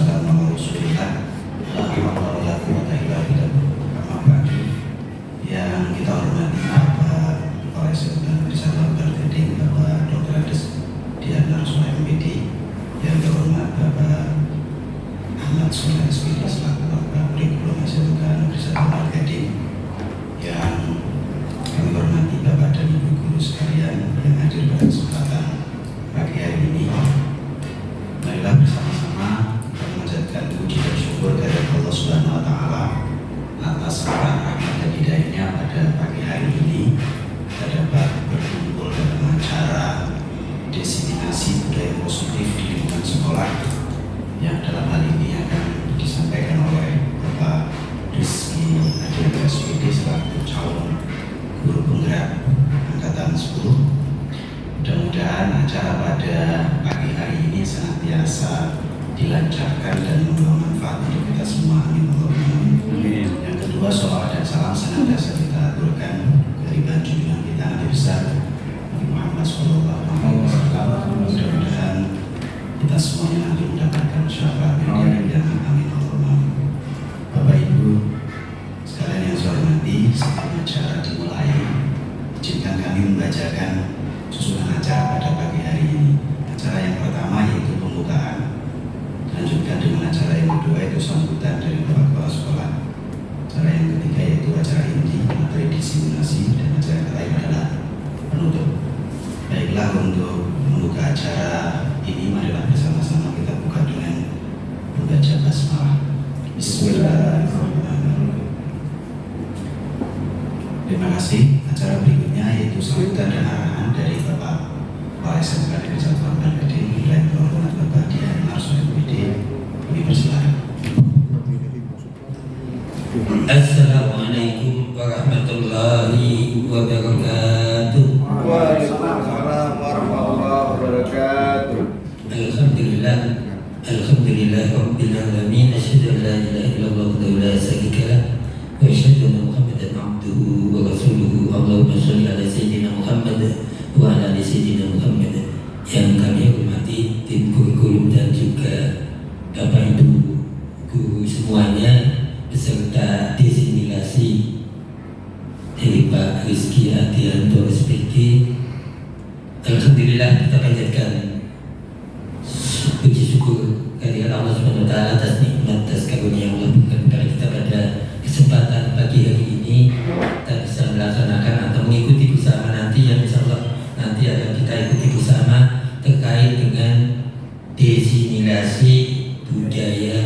wassalamu ala Rasulillah. Yang kita hormati Bapak Kepala Eksekutif Wisata Marketing, Bapak Dr. Andes Diana Rusma MPD. Yang terhormat Bapak Ahmad Soleh SPD selaku Bapak Kurikulum SMK Wisata Marketing. Yang kami hormati Bapak dan Ibu guru sekalian yang hadir pada kesempatan pagi hari ini. Marilah bersama-sama kita memanjatkan puji dan syukur kepada Allah Subhanahu wa Ta'ala atas rahmat dan hidayahnya pada pagi hari ini kita dapat berkumpul dalam acara diseminasi budaya positif di lingkungan sekolah yang dalam hal ini akan disampaikan oleh Bapak Rizky Adianto SPD selaku calon guru penggerak angkatan 10. Mudah-mudahan acara pada pagi hari ini senantiasa dilancarkan dan membawa manfaat untuk kita semua. Amin. Yang kedua, sholawat dan salam senantiasa kita aturkan ke junjungan kita Nabi besar Nabi Muhammad SAW. Mudah-mudahan kita semuanya nanti mendapatkan syafaat yang diridhoi. Amin. Bapak Ibu sekalian yang saya hormati, sebelum acara dimulai, izinkan kami membacakan susunan acara pada pagi hari ini. Acara yang pertama yaitu pembukaan, dilanjutkan dengan acara yang kedua yaitu sambutan dari Bapak Kepala Sekolah. Acara yang ketiga yaitu acara inti materi diseminasi, dan acara yang terakhir adalah penutup. Baiklah, untuk membuka acara ini marilah bersama-sama kita buka dengan membaca basmalah. Bismillahirrahmanirrahim. Terima kasih. Acara berikutnya yaitu sambutan dan arahan dari Bapak Kepala SMK Negeri 1 Marketing yang terhormat Bapak Diana Rusma MPD. Kami persilakan. Assalamualaikum warahmatullahi wabarakatuh. Waalaikumsalam warahmatullahi wabarakatuh. Alhamdulillah, alhamdulillah rabbil alamin. Asyhadu an la ilaha illallah wa la syarika lah, wa asyhadu anna Muhammadan abduhu wa rasuluhu. Allahumma shalli ala sayyidina Muhammad wa ala ali sayyidina Muhammad. Yang kami hormati tim kurikulum dan juga Bapak Ibu guru semuanya beserta disimilasi dari Pak Rizky Adianto SPD. Alhamdulillah, kita panjatkan puji syukur kehadirat Allah Subhanahu wa Ta'ala atas nikmat, atas karunia yang Allah berikan kepada kita pada kesempatan pagi hari ini. Kita bisa melaksanakan atau mengikuti bersama nanti yang insya Allah nanti akan kita ikuti bersama terkait dengan disimilasi budaya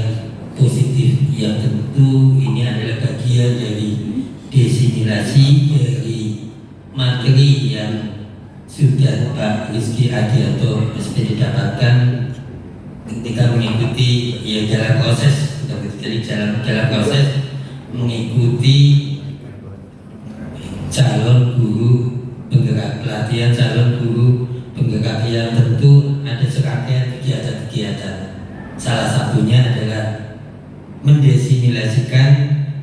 positif, yang tentu ini adalah bagian dari disimilasi dari materi yang sudah Pak Rizky Adianto SPD dapatkan ketika mengikuti dalam proses, jadi dalam proses mengikuti calon guru penggerak, pelatihan calon guru penggerak yang tentu ada serangkaian kegiatan-kegiatan. Salah satunya adalah mendesimilasikan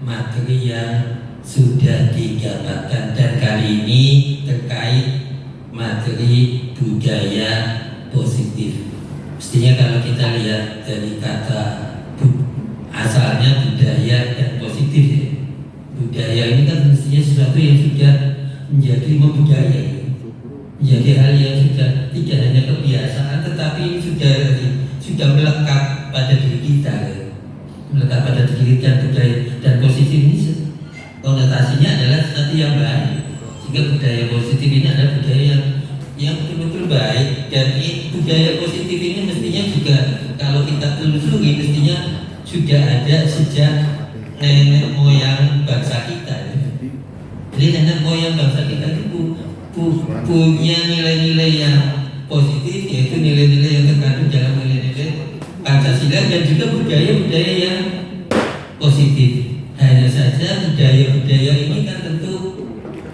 materi yang sudah didapatkan, dan kali ini terkait materi budaya positif. Mestinya kalau kita lihat dari kata asalnya budaya dan positif ya. Budaya ini kan mestinya sesuatu yang sudah menjadi membudaya, menjadi hal yang sudah tidak hanya kebiasaan tetapi sudah melekat pada diri kita ya. Melekat pada diri dan budaya dan positif ini konotasinya adalah sesuatu yang baik, sehingga budaya positif ini adalah budaya yang betul-betul baik. Dan budaya positif ini mestinya juga kalau kita telusuri mestinya sudah ada sejak nenek moyang bangsa kita. Jadi nenek moyang bangsa kita itu punya nilai-nilai yang positif, yaitu nilai-nilai yang terkandung dalam nilai-nilai Pancasila dan juga budaya-budaya yang positif. Hanya saja budaya-budaya ini kan tentu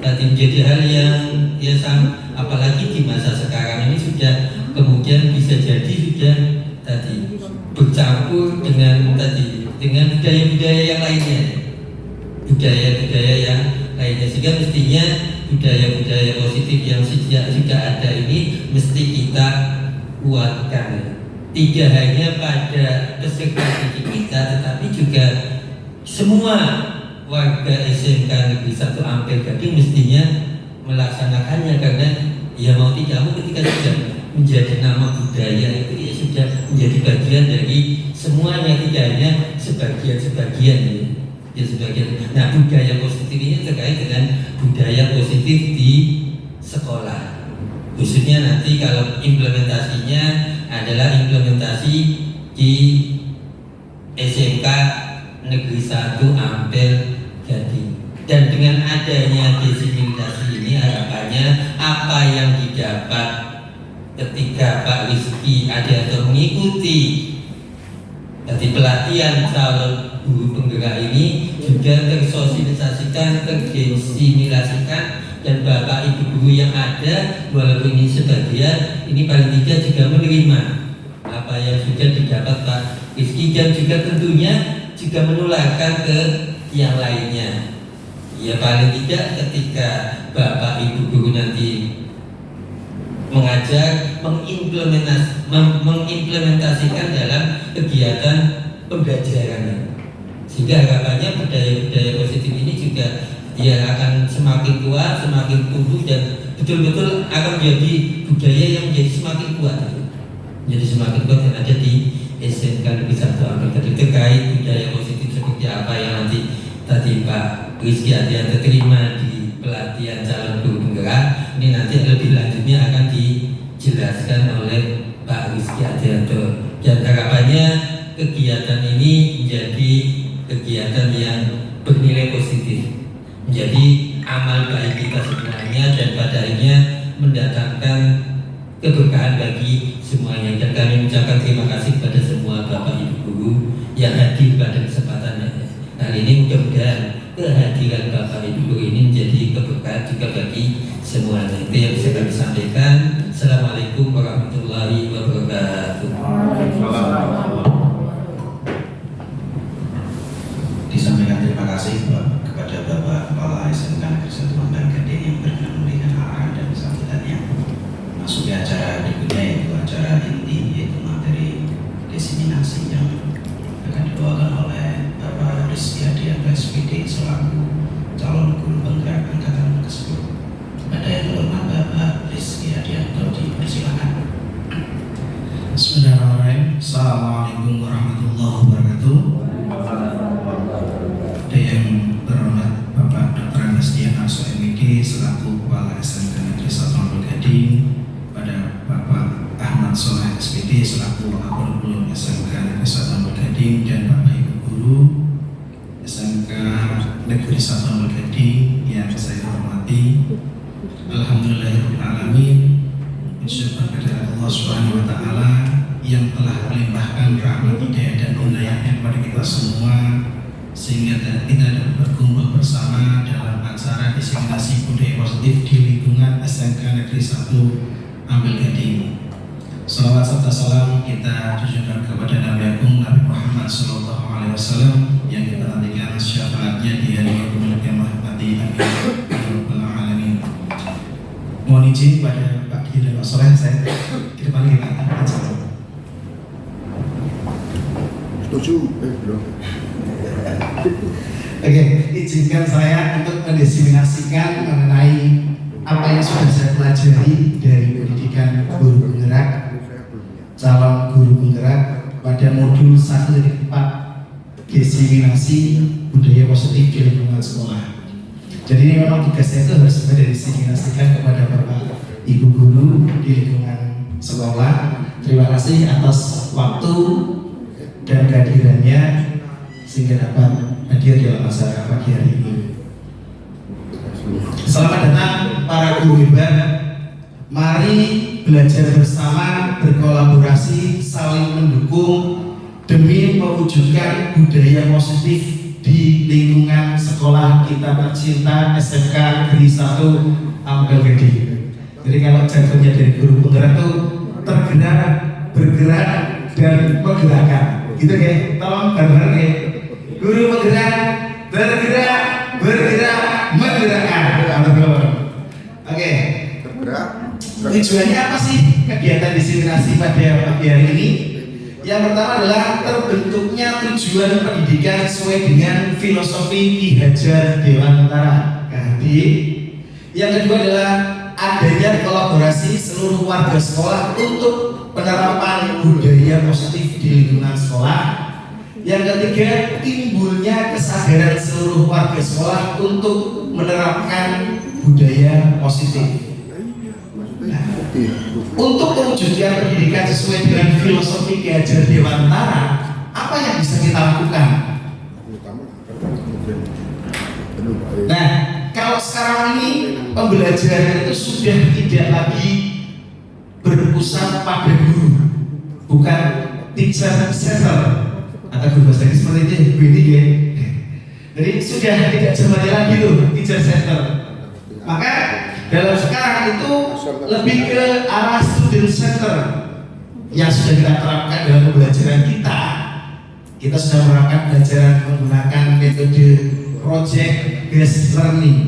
tadi menjadi hal yang sama, apalagi di masa sekarang ini sudah kemudian bisa jadi sudah tadi bercampur dengan budaya-budaya yang lainnya, budaya-budaya yang lainnya, sehingga mestinya budaya-budaya positif yang sudah ada ini mesti kita kuatkan. tidak hanya pada peserta didik kita, tetapi juga semua warga SMK Negeri 1 Ampel Gading mestinya melaksanakannya, karena ya mau tidak mau ketika sudah menjadi nama budaya itu ya sudah menjadi bagian dari semuanya, tidak hanya sebagian-sebagian ya sebagian. Nah, budaya positif ini terkait dengan budaya positif di sekolah, khususnya nanti kalau implementasinya adalah implementasi di SMK Negeri 1 Ampel Gading. Dan dengan adanya disimulasi ini harapannya apa yang didapat ketika Pak Rizky Adianto mengikuti dari pelatihan calon guru penggerak ini juga tersosialisasikan, terdisimulasikan, dan Bapak Ibu guru yang ada walaupun ini sebagian, ini paling tidak juga menerima apa yang sudah didapat Pak Rizky, dan juga tentunya juga menularkan ke yang lainnya. Ya paling tidak ketika Bapak Ibu guru nanti mengajar, mengimplementasikan dalam kegiatan pembelajaran, sehingga harapannya budaya-budaya positif ini juga ya akan semakin kuat, semakin tumbuh, dan betul-betul akan menjadi budaya yang menjadi semakin kuat, jadi semakin kuat yang ada di SMK Negeri 1 Ampel Gading. Terkait budaya positif seperti apa yang nanti tadi Pak Rizky Adianto terima di pelatihan calon guru penggerak, ini nanti lebih lanjutnya akan dijelaskan oleh Pak Rizky Adianto, dan harapannya kegiatan ini menjadi kegiatan yang bernilai positif, menjadi amal baik kita semuanya, dan pada akhirnya mendatangkan keberkahan bagi semuanya. Dan kami mengucapkan terima kasih kepada semua Bapak Ibu guru yang hadir pada kesempatan kali ini. Mudah-mudahan kehadiran Bapak Ibu guru ini menjadi keberkahan juga bagi semuanya. Itu yang bisa kami sampaikan. Assalamualaikum warahmatullahi wabarakatuh. Disampaikan terima kasih kepada Bapak Kepala SMK Negeri 1 Ampel Gading yang berkenan memberikan arahan dan sambutannya. Masuk ke acara berikutnya, yaitu acara inti, yaitu materi diseminasi yang akan dibawakan oleh Bapak Rizky Adianto SPD selaku calon guru penggerak angkatan ke-10. Pada yang terhormat Bapak Rizky Adianto, dipersilakan. Bismillahirrahmanirrahim. Assalamualaikum warahmatullahi wabarakatuh. Yang terhormat Bapak Dr. Andes Dian Arso MID selaku Kepala SMK Negeri 1 Ampel Gading, pada Bapak Ahmad Soleh SPD selaku Wakapolres SMK Negeri 1 Ampel Gading, dan Bapak Ibu guru SMK Negeri 1 Ampel Gading yang saya hormati. Alhamdulillahirrahmanirrahim. Bersyukur kepada Allah Subhanahu wa Ta'ala yang telah melimpahkan rahmat hidayah dan inayahnya kepada kita semua, sehingga kita dapat berkumpul bersama dalam acara diseminasi budaya positif di lingkungan SMK Negeri 1 Ampel Gading. Salawat serta salam kita tujukan kepada Nabi Agung Nabi Muhammad SAW yang kita nantikan syafaatnya di hari yaumul qiyamah. Amin. Mohon izin pada Pak Kiai dan Pak Soleh, saya ke depan kita aja. Setuju? Belum. Oke, izinkan saya untuk mendiseminasikan mengenai apa yang sudah saya pelajari dari pendidikan guru penggerak, calon guru penggerak pada modul 1.4 diseminasi budaya positif di lingkungan sekolah. Jadi ini memang tugas saya itu harus diseminasikan kepada Bapak Ibu guru di lingkungan sekolah. Terima kasih atas waktu dan kehadirannya sehingga dapat hadir dalam acara pagi hari ini. Selamat datang para guru hebat. Mari belajar bersama, berkolaborasi, saling mendukung demi mewujudkan budaya positif di lingkungan sekolah kita tercinta SMK Negeri 1 Ampel Gading. Jadi kalau jantungnya dari guru penggerak itu tergerak, bergerak, dan menggerakkan. Gitu ya, tolong bareng-bareng ya. Guru penggerak, bergerak, menggerakkan. Oke. Bergerak. Tujuannya apa sih kegiatan diseminasi pada pagi hari ini? Yang pertama adalah terbentuknya tujuan pendidikan sesuai dengan filosofi Ki Hajar Dewantara KHD. Yang kedua adalah adanya kolaborasi seluruh warga sekolah untuk penerapan budaya positif di lingkungan sekolah. Yang ketiga, timbulnya kesadaran seluruh warga sekolah untuk menerapkan budaya positif. Untuk mewujudkan pendidikan sesuai dengan filosofi Ki Hajar Dewantara, apa yang bisa kita lakukan? Nah, kalau sekarang ini pembelajaran itu sudah tidak lagi berpusat pada guru, bukan teacher center atau guru bahasa Inggris seperti itu, ya. Jadi sudah tidak zamannya lagi tuh teacher center. Maka dalam sekarang itu lebih ke arah student center yang sudah kita terapkan dalam pembelajaran kita. Kita sudah menerapkan pembelajaran menggunakan metode project based learning.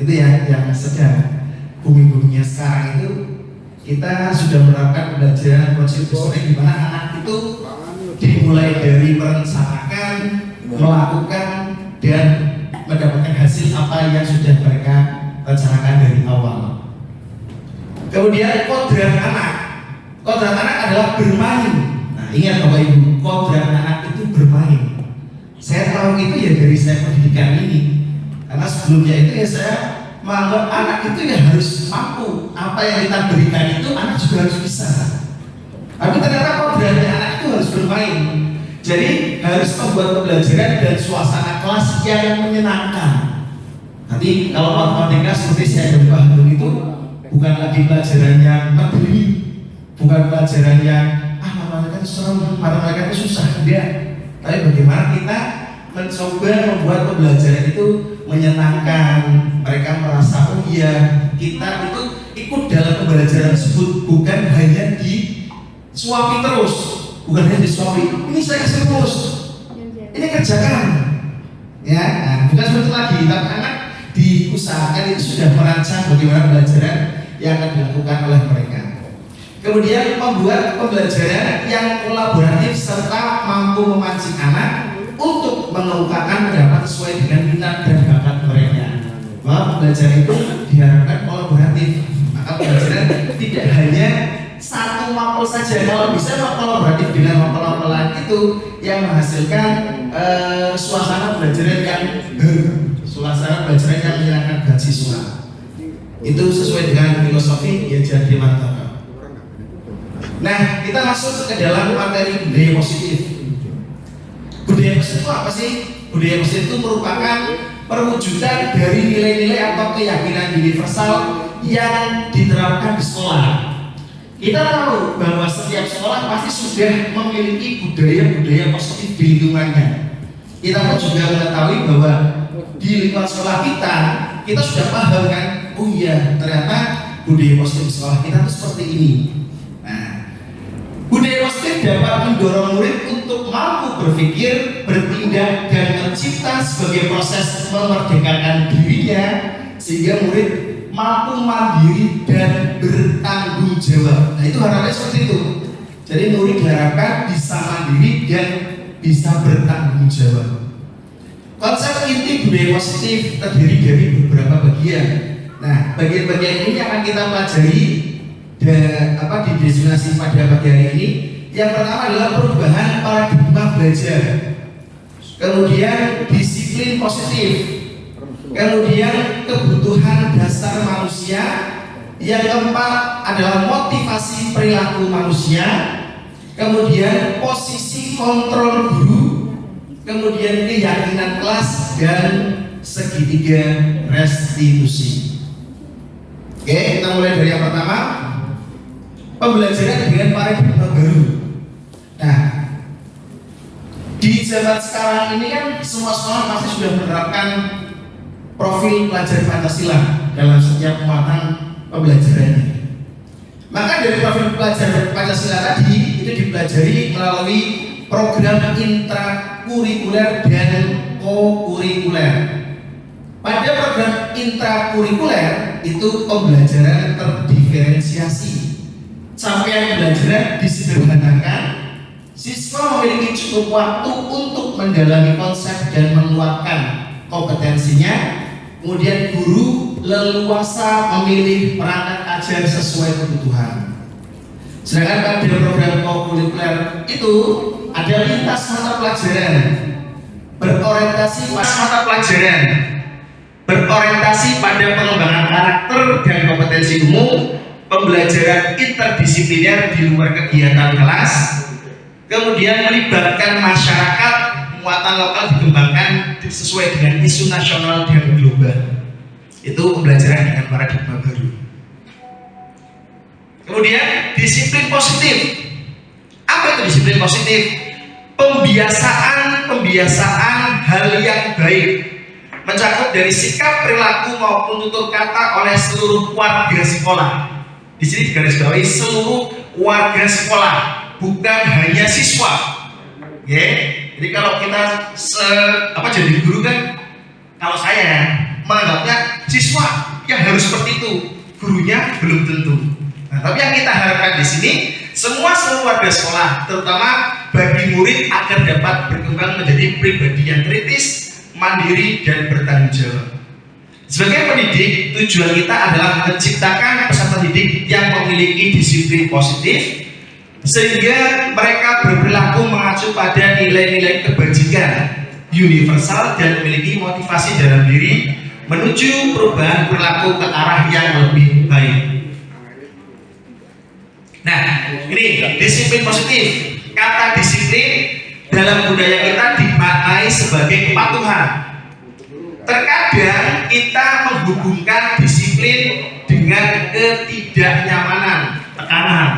Itu ya yang sedang booming-boomingnya sekarang itu. Kita sudah menerapkan pembelajaran project based learning di mana anak itu dimulai dari merencanakan, melakukan, dan mendapatkan hasil apa yang sudah mereka rencanakan dari awal. Kemudian kodrat anak. Kodrat anak adalah bermain. Nah, ingat Bapak Ibu, kodrat anak itu bermain. Saya tahu itu ya dari saya pendidikan ini. Karena sebelumnya itu ya saya menganggap anak itu ya harus mampu. Apa yang kita berikan itu anak juga harus bisa. Tapi ternyata kodratnya anak itu harus bermain. Jadi harus membuat pembelajaran dan suasana kelas yang menyenangkan. Nanti kalau matematika seperti saya dan Pak Hanun itu bukan lagi pelajaran yang negeri, bukan pelajaran yang matematika itu serem, matematika itu susah, dia. Tapi bagaimana kita mencoba membuat pembelajaran itu menyenangkan, mereka merasa oh iya kita itu ikut dalam pembelajaran tersebut, bukan hanya disuapi terus, bukan hanya disuapi. Ini saya kasih rumus, ini kerjakan, ya. Nah, bukan seperti lagi, tapi anak diusahakan itu sudah merancang bagaimana pembelajaran yang akan dilakukan oleh mereka. Kemudian membuat pembelajaran yang kolaboratif serta mampu memancing anak untuk mengungkapkan pendapat sesuai dengan minat dan bakat mereka. Maka pembelajaran itu diharapkan kolaboratif. Maka pembelajaran tidak hanya satu mapel saja. Kalau bisa kolaboratif dengan mapel-mapel lain itu yang menghasilkan suasana pembelajaran yang suasana pembelajaran yang menyenangkan bagi siswa. Itu sesuai dengan filosofi Ki Hajar Dewantara. Nah, kita masuk ke dalam materi budaya positif. Budaya positif itu apa sih? Budaya positif itu merupakan perwujudan dari nilai-nilai atau keyakinan universal yang diterapkan di sekolah. Kita tahu bahwa setiap sekolah pasti sudah memiliki budaya-budaya positif di lingkungannya. Kita pun juga mengetahui bahwa di lingkungan sekolah kita sudah paham kan? Oh iya, ternyata budaya positif sekolah kita itu seperti ini. Nah, budaya positif dapat mendorong murid untuk mampu berpikir, bertindak, dan mencipta sebagai proses memerdekakan dirinya sehingga murid mampu mandiri dan bertanggung jawab. Nah, itu harapannya seperti itu. Jadi murid diharapkan bisa mandiri dan bisa bertanggung jawab. Konsep inti budaya positif terdiri dari beberapa bagian. Nah, bagian-bagian ini akan kita pelajari di destinasi pada pagi hari ini. Yang pertama adalah perubahan paradigma belajar, kemudian disiplin positif, kemudian kebutuhan dasar manusia, yang keempat adalah motivasi perilaku manusia, kemudian posisi kontrol guru, kemudian keyakinan kelas, dan segitiga restitusi. Oke, kita mulai dari yang pertama, pembelajaran dengan paradigma baru. Nah, di zaman sekarang ini kan semua sekolah pasti sudah menerapkan profil pelajar Pancasila dalam setiap muatan pembelajarannya. Maka dari profil pelajar Pancasila tadi itu dipelajari melalui program intrakurikuler dan kokurikuler. Pada program intrakurikuler itu pembelajaran terdiferensiasi. Capaian pembelajaran disederhanakan, Siswa memiliki cukup waktu untuk mendalami konsep dan menguatkan kompetensinya. Kemudian guru leluasa memilih perangkat ajar sesuai kebutuhan. Sedangkan pada program kokurikuler itu ada lintas mata pelajaran berorientasi pada pengembangan karakter dan kompetensi umum, pembelajaran interdisipliner di luar kegiatan kelas, kemudian melibatkan masyarakat, muatan lokal dikembangkan sesuai dengan isu nasional dan global. Itu pembelajaran dengan paradigma baru. Kemudian disiplin positif. Apa itu disiplin positif? Pembiasaan hal yang baik, mencakup dari sikap, perilaku maupun tutur kata oleh seluruh warga sekolah. Di sini digarisbawahi seluruh warga sekolah, bukan hanya siswa. Jadi kalau kita jadi guru kan, kalau saya menganggapnya siswa yang harus seperti itu, gurunya belum tentu. Nah, tapi yang kita harapkan di sini seluruh warga sekolah, terutama bagi murid agar dapat berkembang menjadi pribadi yang kritis, mandiri dan bertanggung jawab. Sebagai pendidik, tujuan kita adalah menciptakan peserta didik yang memiliki disiplin positif, sehingga mereka berperilaku mengacu pada nilai-nilai kebajikan universal dan memiliki motivasi dalam diri menuju perubahan perilaku ke arah yang lebih baik. Nah, ini disiplin positif. Kata disiplin dalam budaya kita dimaknai sebagai kepatuhan. Terkadang kita menghubungkan disiplin dengan ketidaknyamanan, tekanan.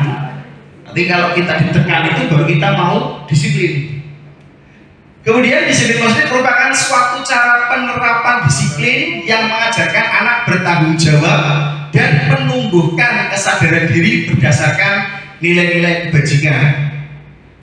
Nanti kalau kita ditekan itu baru kita mau disiplin. Kemudian disiplin positif merupakan suatu cara penerapan disiplin yang mengajarkan anak bertanggung jawab dan menumbuhkan kesadaran diri berdasarkan nilai-nilai kebajikan.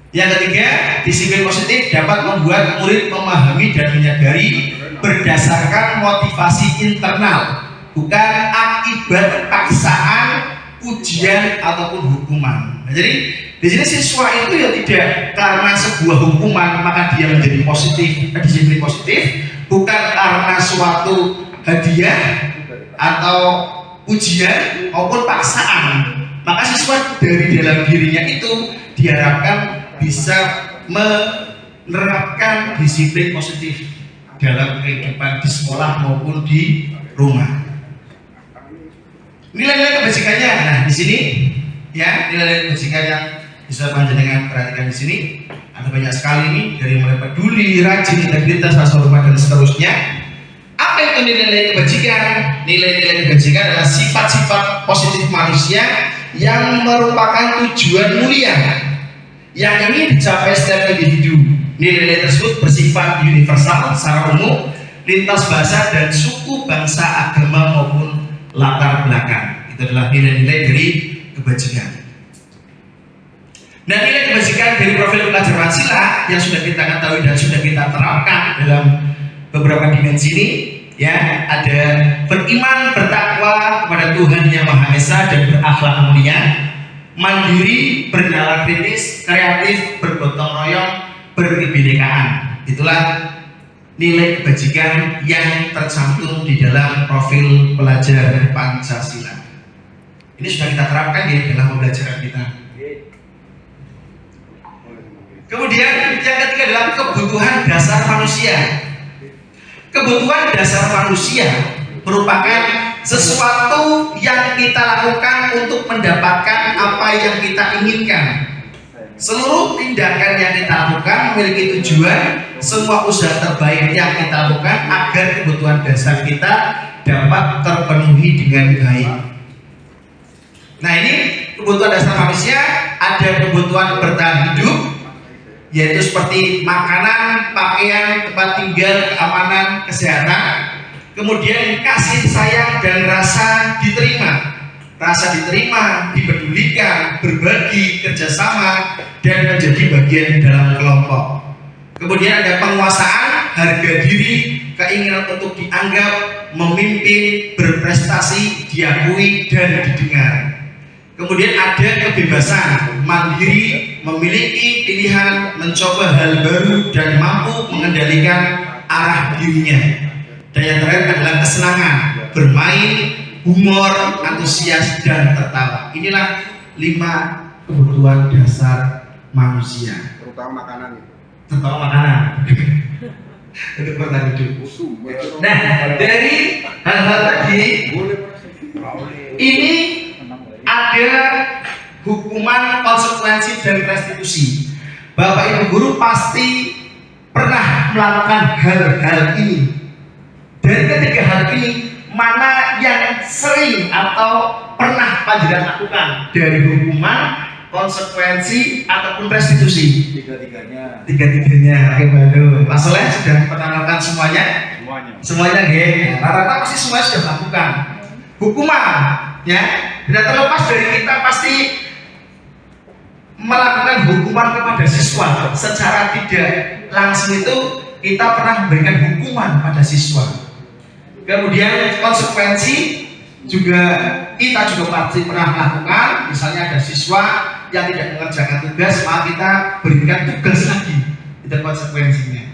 Yang ketiga, disiplin positif dapat membuat murid memahami dan menyadari berdasarkan motivasi internal, bukan akibat paksaan, ujian ataupun hukuman. Nah, jadi di sini siswa itu ya tidak karena sebuah hukuman maka dia menjadi positif, disiplin positif, bukan karena suatu hadiah atau ujian maupun paksaan. Maka siswa dari dalam dirinya itu diharapkan bisa menerapkan disiplin positif dalam kehidupan di sekolah maupun di rumah. Nilai-nilai kebajikannya, nah di sini ya nilai-nilai kebajikan yang bisa panjenengan perhatikan di sini ada banyak sekali nih, dari mulai peduli, rajin, integritas, rasa hormat dan seterusnya. Apa itu nilai-nilai kebajikan? Nilai-nilai kebajikan adalah sifat-sifat positif manusia yang merupakan tujuan mulia yang ingin dicapai setiap individu. Nilai-nilai tersebut bersifat universal secara umum, lintas bahasa dan suku, bangsa, agama maupun latar belakang. Itu adalah nilai-nilai dari kebajikan. Nah, nilai kebajikan dari profil pelajar Pancasila yang sudah kita ketahui dan sudah kita terapkan dalam beberapa dimensi ini, ya, ada beriman, bertakwa kepada Tuhan Yang Maha Esa dan berakhlak mulia, mandiri, bernalar kritis, kreatif, bergotong royong, berkebinekaan. Itulah nilai kebajikan yang tercantum di dalam profil pelajar Pancasila. Ini sudah kita terapkan di dalam pembelajaran kita. Kemudian yang ketiga adalah kebutuhan dasar manusia. Kebutuhan dasar manusia merupakan sesuatu yang kita lakukan untuk mendapatkan apa yang kita inginkan. Seluruh tindakan yang kita lakukan memiliki tujuan, semua usaha terbaik yang kita lakukan agar kebutuhan dasar kita dapat terpenuhi dengan baik. Nah, ini kebutuhan dasar manusia. Ada kebutuhan bertahan hidup, yaitu seperti makanan, pakaian, tempat tinggal, keamanan, kesehatan. Kemudian kasih sayang dan rasa diterima. Rasa diterima, dipedulikan, berbagi, kerjasama, dan menjadi bagian dalam kelompok. Kemudian ada penguasaan, harga diri, keinginan untuk dianggap, memimpin, berprestasi, diakui, dan didengar. Kemudian ada kebebasan, mandiri, memiliki pilihan, mencoba hal baru dan mampu mengendalikan arah dirinya. Dan yang terakhir adalah kesenangan, bermain, humor, antusias dan tertawa. Inilah 5 kebutuhan dasar manusia. Terutama makanan itu. Terutama makanan. Untuk bertahan hidup. Nah, dari hal-hal tadi ini ada hukuman, konsekuensi dan restitusi. Bapak Ibu guru pasti pernah melakukan hal-hal ini. Dari ketiga hal ini, mana yang sering atau pernah panjenengan lakukan? Dari hukuman, konsekuensi ataupun restitusi? Tiga-tiganya. Oke, baru. Mas Soleh sudah pernah melakukan semuanya? Semuanya, nggih. Rata-rata pasti semuanya sudah melakukan. Hukuman, ya, tidak terlepas dari kita pasti melakukan hukuman kepada siswa. Secara tidak langsung itu kita pernah memberikan hukuman pada siswa. Kemudian konsekuensi juga kita pasti pernah melakukan. Misalnya ada siswa yang tidak mengerjakan tugas, maka kita berikan tugas lagi. Itu konsekuensinya.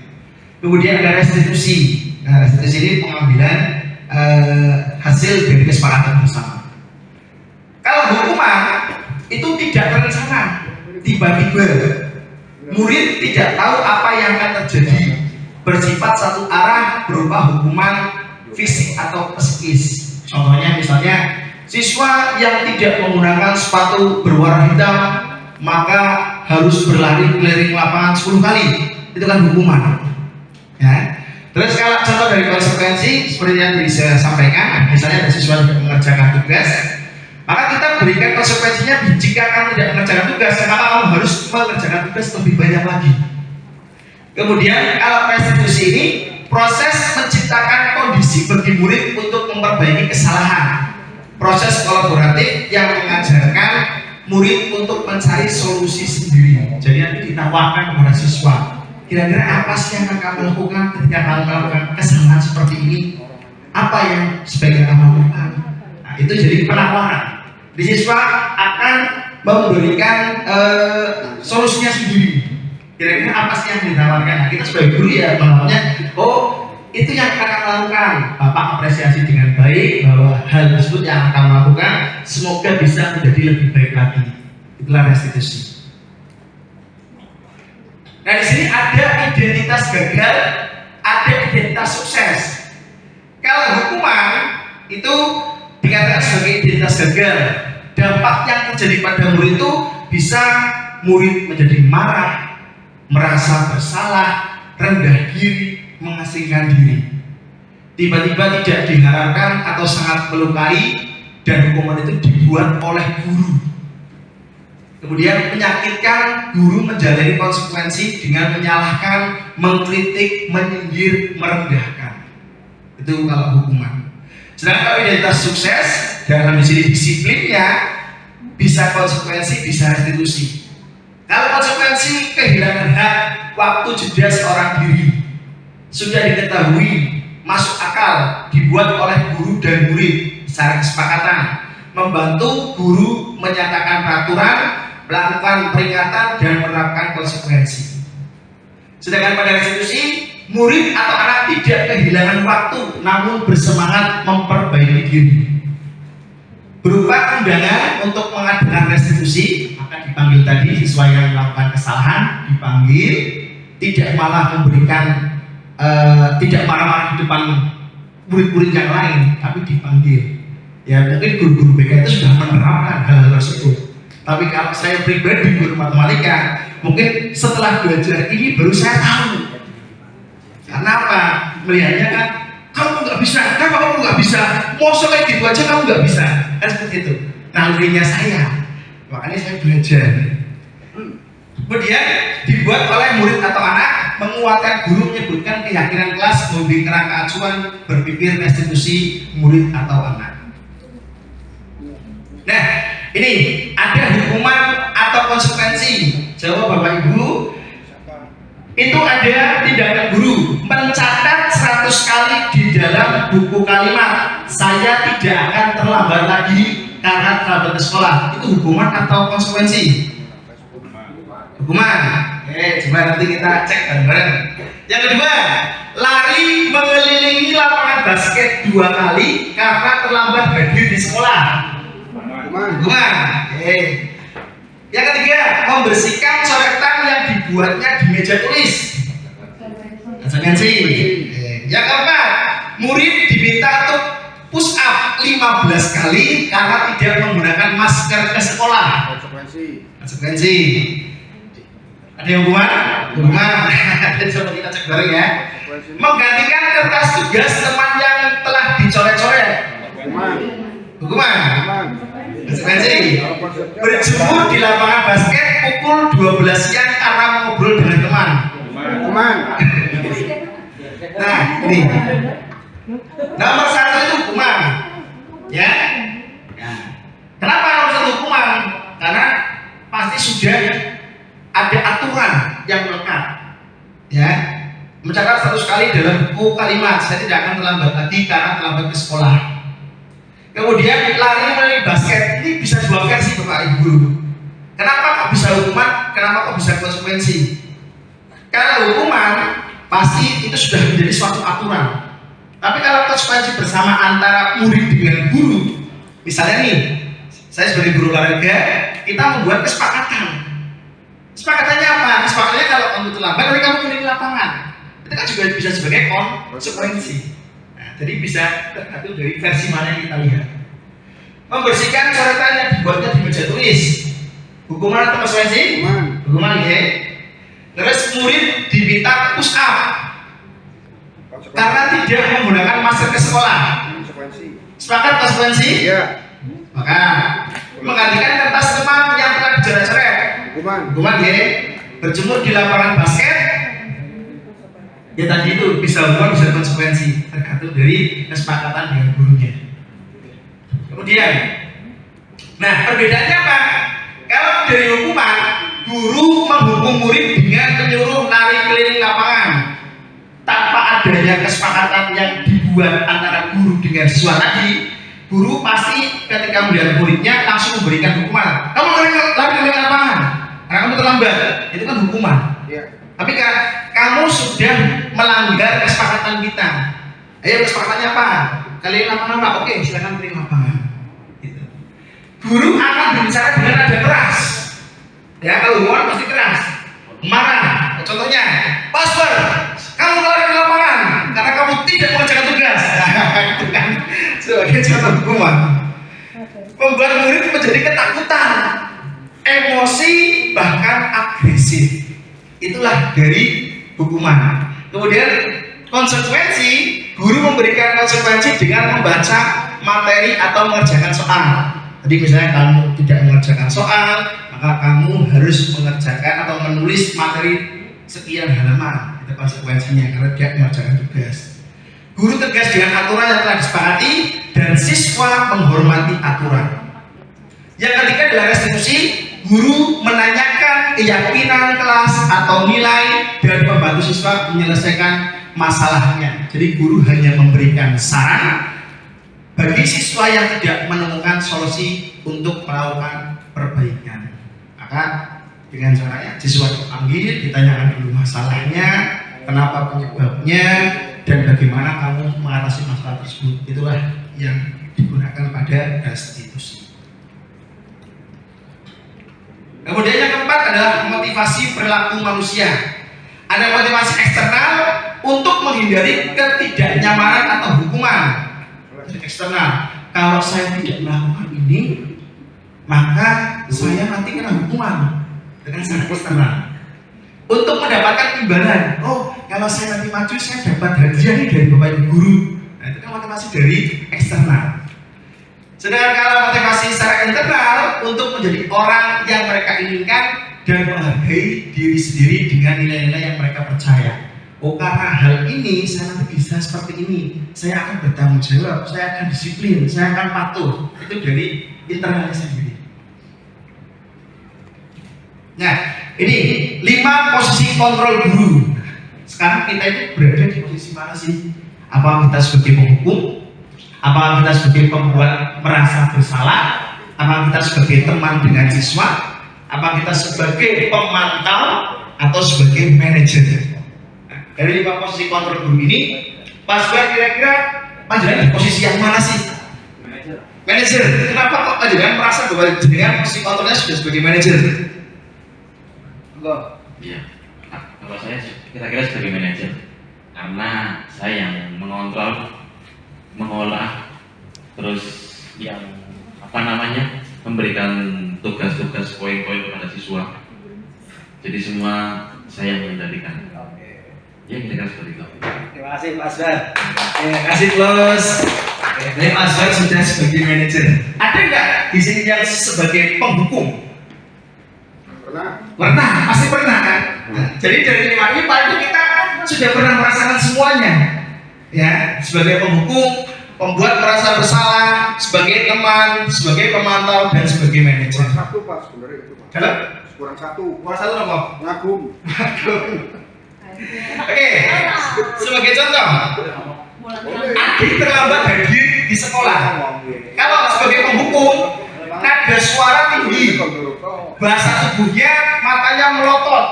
Kemudian ada restitusi. Nah, restitusi ini pengambilan hasil dari kesepakatan bersama. Kalau hukuman itu tidak terencana, tiba-tiba murid tidak tahu apa yang akan terjadi, bersifat satu arah berupa hukuman fisik atau psikis. Contohnya misalnya siswa yang tidak menggunakan sepatu berwarna hitam maka harus berlari keliling lapangan 10 kali. Itu kan hukuman, ya. Terus kalau contoh dari konsekuensi seperti yang tadi saya sampaikan, misalnya ada siswa tidak mengerjakan tugas, maka kita berikan konsekuensinya. Jika kamu tidak mengerjakan tugas, maka kamu harus mengerjakan tugas lebih banyak lagi. Kemudian kalau restitusi ini proses menciptakan kondisi bagi murid untuk memperbaiki kesalahan. Proses kolaboratif yang mengajarkan murid untuk mencari solusi sendiri. Jadi nanti ditawarkan kepada siswa, kira-kira apa sih yang akan kamu lakukan ketika kamu melakukan kesalahan seperti ini? Apa yang sebaiknya kamu lakukan? Nah, itu jadi penawaran. Di siswa akan memberikan solusinya sendiri. Kira-kira apa sih yang ditawarkan? Nah, kita sebagai guru ya menawarnya, oh itu yang akan kamu lakukan. Bapak apresiasi dengan baik bahwa hal tersebut yang akan kamu lakukan semoga bisa menjadi lebih baik lagi. Itulah restitusi. Nah, di sini ada identitas gagal, ada identitas sukses. Kalau hukuman itu dikatakan sebagai identitas gagal, dampak yang terjadi pada murid itu bisa murid menjadi marah, merasa bersalah, rendah diri, mengasingkan diri, tiba-tiba tidak diharapkan atau sangat melukai, dan hukuman itu dibuat oleh guru. Kemudian menyakitkan, guru menjalani konsekuensi dengan menyalahkan, mengkritik, menyindir, merendahkan. Itu kalau hukuman. Sedangkan kalau identitas sukses dalam di sini disiplinnya bisa konsekuensi, bisa restitusi. Kalau konsekuensi kehilangan hak, waktu jeda seorang diri sudah diketahui, masuk akal, dibuat oleh guru dan murid secara kesepakatan, membantu guru menyatakan peraturan, melakukan peringatan dan menerapkan konsekuensi. Sedangkan pada restitusi, murid atau anak tidak kehilangan waktu, namun bersemangat memperbaiki diri. Berupa undangan untuk mengadakan restitusi, maka dipanggil tadi siswa yang melakukan kesalahan dipanggil, tidak malah memberikan tidak marah-marah di depan murid-murid yang lain, tapi dipanggil. Ya mungkin guru-guru BK itu sudah menerapkan hal-hal tersebut. Tapi kalau saya pribadi guru matematika, mungkin setelah belajar ini baru saya tahu. Karena apa? Melihatnya kan, kamu nggak bisa, kamu nggak bisa, mau kayak gitu aja kamu nggak bisa, kan seperti itu. Nalurinya saya, makanya saya belajar. Kemudian dibuat oleh murid atau anak, menguatkan guru, menyebutkan keyakinan kelas, memberi kerangka acuan, berpikir restitusi murid atau anak. Nah, ini ada hukuman atau konsekuensi. Jawab Bapak Ibu. Itu ada tindakan guru mencatat 100 kali di dalam buku kalimat, saya tidak akan terlambat lagi karena terlambat ke sekolah. Itu hukuman atau konsekuensi? hukuman. Coba nanti kita cek bareng-bareng. Yang kedua, lari mengelilingi lapangan basket 2 kali karena terlambat hadir di sekolah. Hukuman. Yang ketiga, membersihkan coretan yang dibuatnya di meja tulis. Konsekuensi. Yang keempat, murid diminta untuk push up 15 kali karena tidak menggunakan masker ke sekolah. Konsekuensi. Ada yang hukuman? Hukuman. Coba kita cek bareng ya. Menggantikan kertas tugas teman yang telah dicoret-coret. Hukuman. Konsekuensi. Berjemur di lapangan basket pukul 12 siang karena ngobrol dengan teman. Hukuman. Nah, ini nomor 1 itu hukuman, ya. Kenapa nomor 1 hukuman? Karena pasti sudah ada aturan yang melekat, ya. Mencatat 100 kali dalam buku kalimat, saya tidak akan terlambat lagi karena terlambat ke sekolah. Kemudian lari melalui basket, ini bisa 2 versi Bapak Ibu Guru. Kenapa kok bisa hukuman? Kenapa kok bisa konsekuensi? Karena hukuman pasti itu sudah menjadi suatu aturan. Tapi kalau konsekuensi bersama antara murid dengan guru, misalnya nih, saya sebagai guru olahraga, kita membuat kesepakatan. Kesepakatannya apa? Kesepakatannya kalau kamu terlambat, nanti kamu keliling lapangan. Itu kan juga bisa sebagai konsekuensi. Nah, jadi bisa tergantung dari versi mana yang kita lihat. Membersihkan coretan yang dibuatnya di meja tulis. Hukuman atau konsekuensi? Hukuman ya. Terus murid diminta push up karena tidak menggunakan masker ke sekolah. Sepakat konsekuensi? Iya. Maka menggantikan kertas teman yang telah dicoret-coret. Hukuman ya. Berjemur di lapangan basket. Ya tadi itu bisa hukuman bisa konsekuensi tergantung dari kesepakatan dengan gurunya. Kemudian, nah perbedaannya apa? Kalau dari hukuman, guru menghukum murid dengan menyuruh lari keliling lapangan tanpa adanya kesepakatan yang dibuat antara guru dengan siswa tadi. Guru pasti ketika melihat muridnya langsung memberikan hukuman. Kamu lari keliling lapangan karena kamu terlambat, itu kan hukuman. Tapi kan kamu sudah melanggar kesepakatan kita. Ayo kesepakatannya apa? Keliling lapangan apa? Oke, silakan keliling lapangan. Gitu. Guru akan berbicara dengan nada keras. Ya, kalau hukuman pasti keras, marah. Contohnya, Pastor, kamu lari ke lapangan karena kamu tidak mengerjakan tugas. Itu kan sebagai contoh hukuman. Membuat murid menjadi ketakutan, emosi, bahkan agresif. Itulah dari hukuman. Kemudian konsekuensi, guru memberikan konsekuensi dengan membaca materi atau mengerjakan soal. Jadi misalnya kamu tidak mengerjakan soal, maka kamu harus mengerjakan atau menulis materi sekian halaman. Itu konsekuensinya karena tidak mengerjakan tugas. Guru tegas dengan aturan yang telah disepakati dan siswa menghormati aturan. Yang ketiga adalah restitusi. Guru menanyakan keyakinan kelas atau nilai dan membantu siswa menyelesaikan masalahnya. Jadi guru hanya memberikan saran bagi siswa yang tidak menemukan solusi untuk melakukan perbaikan. Maka dengan caranya siswa dipanggil, ditanyakan dulu masalahnya, kenapa penyebabnya, dan bagaimana kamu mengatasi masalah tersebut. Itulah yang digunakan pada restitusi. Kemudian yang keempat adalah motivasi perilaku manusia. Ada motivasi eksternal untuk menghindari ketidaknyamanan atau hukuman. Eksternal, kalau saya tidak melakukan ini, maka saya nanti kena hukuman dengan sangat eksternal. Untuk mendapatkan imbalan, oh kalau saya nanti maju saya dapat hadiah nih dari bapak ibu guru. Nah, itu kan motivasi dari eksternal. Sedangkan kalau motivasi secara internal untuk menjadi orang yang mereka inginkan dan menghargai diri sendiri dengan nilai-nilai yang mereka percaya. Oh karena hal ini saya nanti bisa seperti ini, saya akan bertanggung jawab, saya akan disiplin, saya akan patuh. Itu dari internalnya sendiri. Nah, ini 5 posisi kontrol guru. Sekarang kita itu berada di posisi mana sih? Apa kita sebagai penghukum? Apa kita sebagai pembuat merasa bersalah? Apa kita sebagai teman dengan siswa? Apa kita sebagai pemantau atau sebagai manajer? Nah, dari 5 posisi kontrol guru ini, Mas Bar kira-kira panjenengan di posisi yang mana sih? Manajer. Kenapa kok panjenengan merasa bahwa jenengan posisi kontrolnya sudah sebagai manajer? Iya. Kalau saya kira-kira sebagai manajer, karena saya yang mengontrol, mengolah, terus yang memberikan tugas-tugas poin-poin kepada siswa. Jadi semua saya yang mengendalikan. Ya kira-kira seperti itu. Terima kasih Mas Bar. Terima kasih Bos. Jadi Mas Bar sudah sebagai manajer. Ada nggak di sini yang sebagai penghukum? Pernah, pasti pernah kan? Jadi dari 5 ini paling kita sudah pernah merasakan semuanya. Ya, sebagai penghukum, pembuat merasa bersalah, sebagai teman, sebagai pemantau dan sebagai manajer. Kurang satu Pak sebenarnya itu Pak. Halo? Kurang satu. Kurang satu apa? Ngagum. Oke, sebagai contoh, adik terlambat hadir di sekolah. Kalau sebagai penghukum, nada suara tinggi, bahasa tubuhnya, matanya melotot,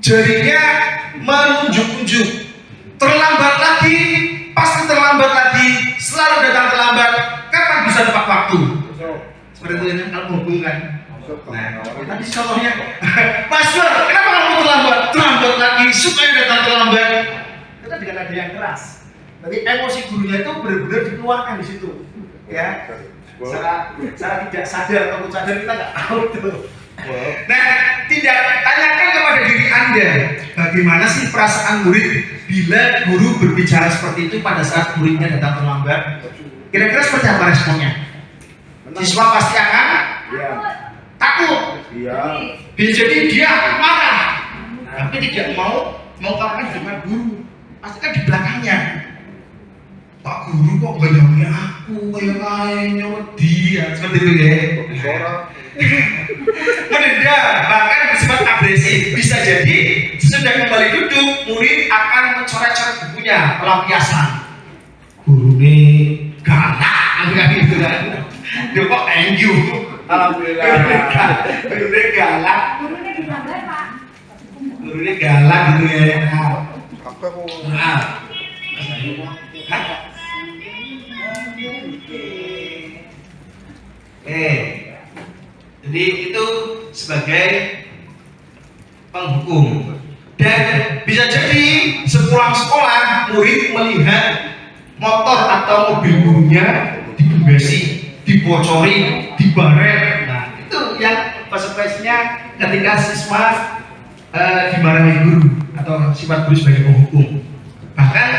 jarinya menunjuk-unjuk, terlambat lagi, pasti terlambat lagi, selalu datang terlambat. Kapan bisa tepat waktu? Seperti itu yang kalau menghukum kan. Nah, tadi contohnya, Mas Bar, kenapa kamu terlambat? Terlambat lagi, supaya datang terlambat. Kita tidak ada yang keras. Tapi emosi gurunya itu benar-benar dikeluarkan di situ, ya. Secara tidak sadar atau sadar kita nggak tahu tuh. Nah, tidak tanyakan kepada diri Anda, bagaimana sih perasaan murid bila guru berbicara seperti itu pada saat muridnya datang terlambat? Kira-kira seperti apa responnya? Siswa pasti akan takut. Jadi dia marah, tapi tidak mau mengungkapkan dengan guru. Pasti kan di belakangnya. Pak Guru kok ngedamai aku kayak wedi ya, seperti itu ya. Menendam, bahkan bersifat agresif. Bisa jadi sesudah kembali duduk, murid akan mencoret-coret bukunya, pelampiasan. Guru ini galak, kan gitu kan? Dia kok thank you. Alhamdulillah. Guru ini galak. Guru ini galak gitu ya. Maaf. Jadi itu sebagai penghukum. Dan bisa jadi sepulang sekolah murid melihat motor atau mobil gurunya dibesi, dibocori, dibaret. Nah itu yang konsekuensinya ketika siswa dimarahi guru atau sifat guru sebagai penghukum. Bahkan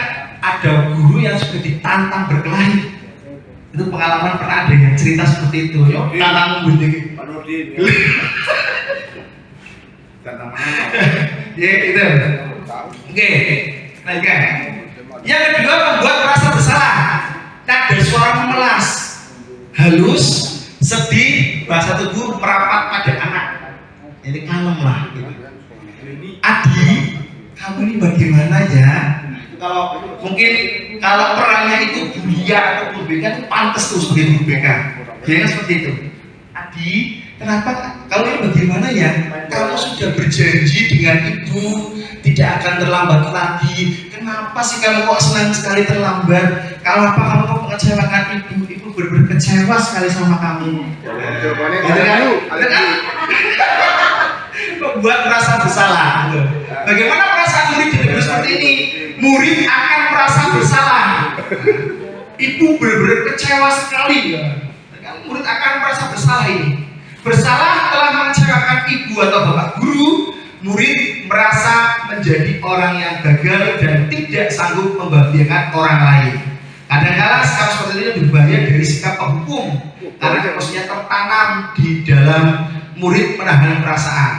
ada guru yang sudah ditantang berkelahi. Itu pengalaman pernah ada yang cerita seperti itu. Yo, tantang bunyi. Tantang mana? Ya itu. Oke. Lanjutkan. Yang kedua, membuat merasa bersalah. Nada suara memelas, halus, sedih, bahasa tubuh merapat pada anak. Jadi kalem lah. Gitu. Adi, kamu ini bagaimana ya? Kalau mungkin kalau perannya itu bulia atau guru BK itu pantas tuh sebagai guru BK. Dia seperti itu. Adi, kenapa kamu ini bagaimana ya? Kamu sudah berjanji dengan ibu tidak akan terlambat lagi. Kenapa sih kamu kok senang sekali terlambat? Kalau apa kamu mau mengecewakan ibu? Ibu benar-benar kecewa sekali sama kamu. Jawabannya kan? Membuat merasa bersalah. Bagaimana perasaan murid jadi seperti ini? Murid akan merasa bersalah. Ibu benar-benar kecewa sekali. Murid akan merasa bersalah ini. Bersalah telah mengecewakan ibu atau bapak guru. Murid merasa menjadi orang yang gagal dan tidak sanggup membahagiakan orang lain. Kadang-kadang sikap seperti ini berbahaya dari sikap penghukum karena emosinya tertanam di dalam murid menahan perasaan.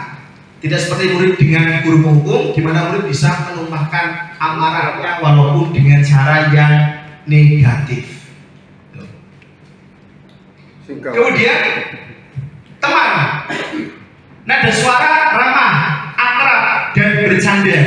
Tidak seperti murid dengan guru penghukum, di mana murid bisa menumpahkan amarahnya walaupun dengan cara yang negatif. Kemudian teman, nada suara ramah, akrab dan bercanda.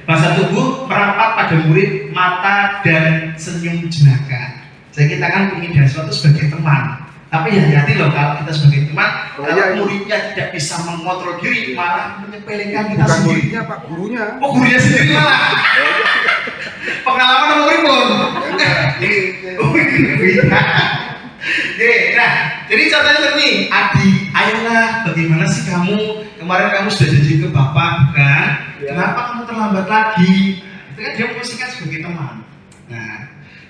Bahasa tubuh merapat pada murid, mata dan senyum jenaka. Jadi kita kan ingin dan suatu sebagai teman. Tapi hati-hati loh kalau kita sebagai teman, Oh, kalau iya, iya. muridnya tidak bisa mengontrol diri, malah menyepelekan kita Bukan sendiri. muridnya Pak, gurunya. Oh, gurunya sendiri malah. Pengalaman sama Ribon. Oh, iya. Nah, jadi contohnya nih, Adi, ayolah, bagaimana sih kamu? Kemarin kamu sudah janji ke Bapak, bukan? Ya. Kenapa kamu terlambat lagi? Itu kan dia memposisikan sebagai teman. Nah,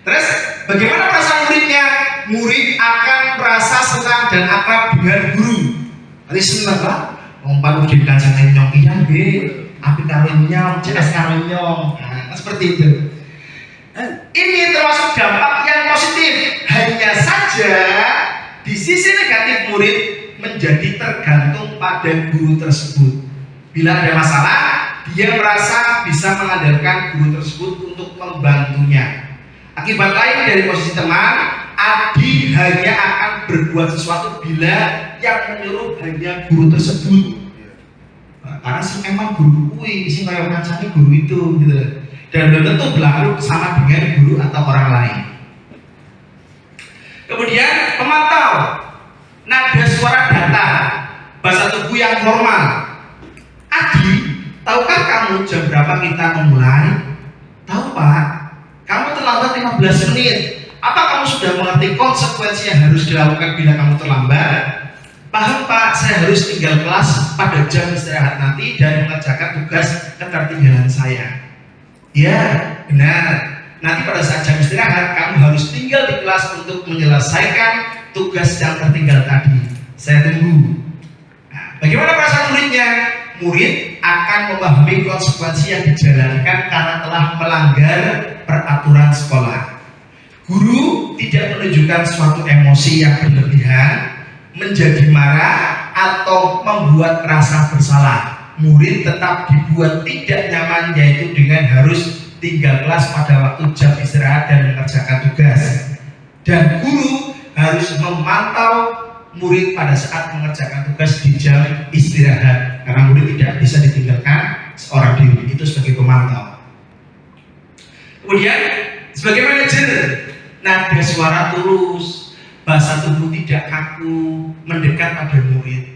terus bagaimana perasaan muridnya? Murid akan merasa senang dan akrab dengan guru. Nanti senang lah. Umpan udah dikancangin nyong iya, api karo nyong, CS karo nyong. Nah, seperti itu. Ini termasuk dampak yang positif. Hanya saja di sisi negatif murid menjadi tergantung pada guru tersebut. Bila ada masalah, dia merasa bisa mengandalkan guru tersebut untuk membantunya. Akibat lain dari posisi teman, Adi hanya akan berbuat sesuatu bila yang menyuruh hanya guru tersebut. Karena sih emang guru kui, sih kayak ngancani guru itu gitu. Dan belum tentu berlaku sama dengan guru atau orang lain. Kemudian pemantau, nada suara datar, bahasa tubuh yang formal. Adi, tahukah kamu jam berapa kita memulai? Tahu Pak, kamu terlambat 15 menit. Apa kamu sudah mengerti konsekuensi yang harus dilakukan bila kamu terlambat? Paham Pak, saya harus tinggal kelas pada jam istirahat nanti dan mengerjakan tugas ketertinggalan saya. Ya, benar. Nanti pada saat jam istirahat, kamu harus tinggal di kelas untuk menyelesaikan tugas yang tertinggal tadi. Saya tunggu. Nah, bagaimana perasaan muridnya? Murid akan memahami konsekuensi yang dijalankan karena telah melanggar peraturan sekolah. Guru tidak menunjukkan suatu emosi yang berlebihan, menjadi marah, atau membuat rasa bersalah. Murid tetap dibuat tidak nyaman, yaitu dengan harus tinggal kelas pada waktu jam istirahat dan mengerjakan tugas. Dan guru harus memantau murid pada saat mengerjakan tugas di jam istirahat, karena murid tidak bisa ditinggalkan seorang diri. Itu sebagai pemantau. Kemudian sebagai manajer, nada suara tulus, bahasa tubuh tidak kaku, mendekat pada murid.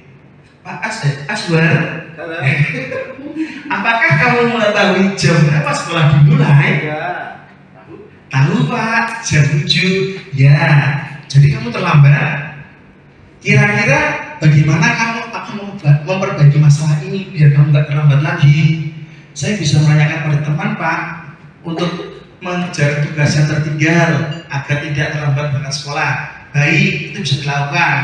Pak Aswar, apakah kamu mengetahui jam berapa sekolah dimulai? Ya. Tahu Pak, jam 7. Ya, jadi kamu terlambat. Kira-kira bagaimana kamu akan memperbaiki masalah ini biar kamu nggak terlambat lagi? Saya bisa menanyakan pada teman Pak untuk mengejar tugas yang tertinggal agar tidak terlambat berangkat sekolah. Baik, itu bisa dilakukan.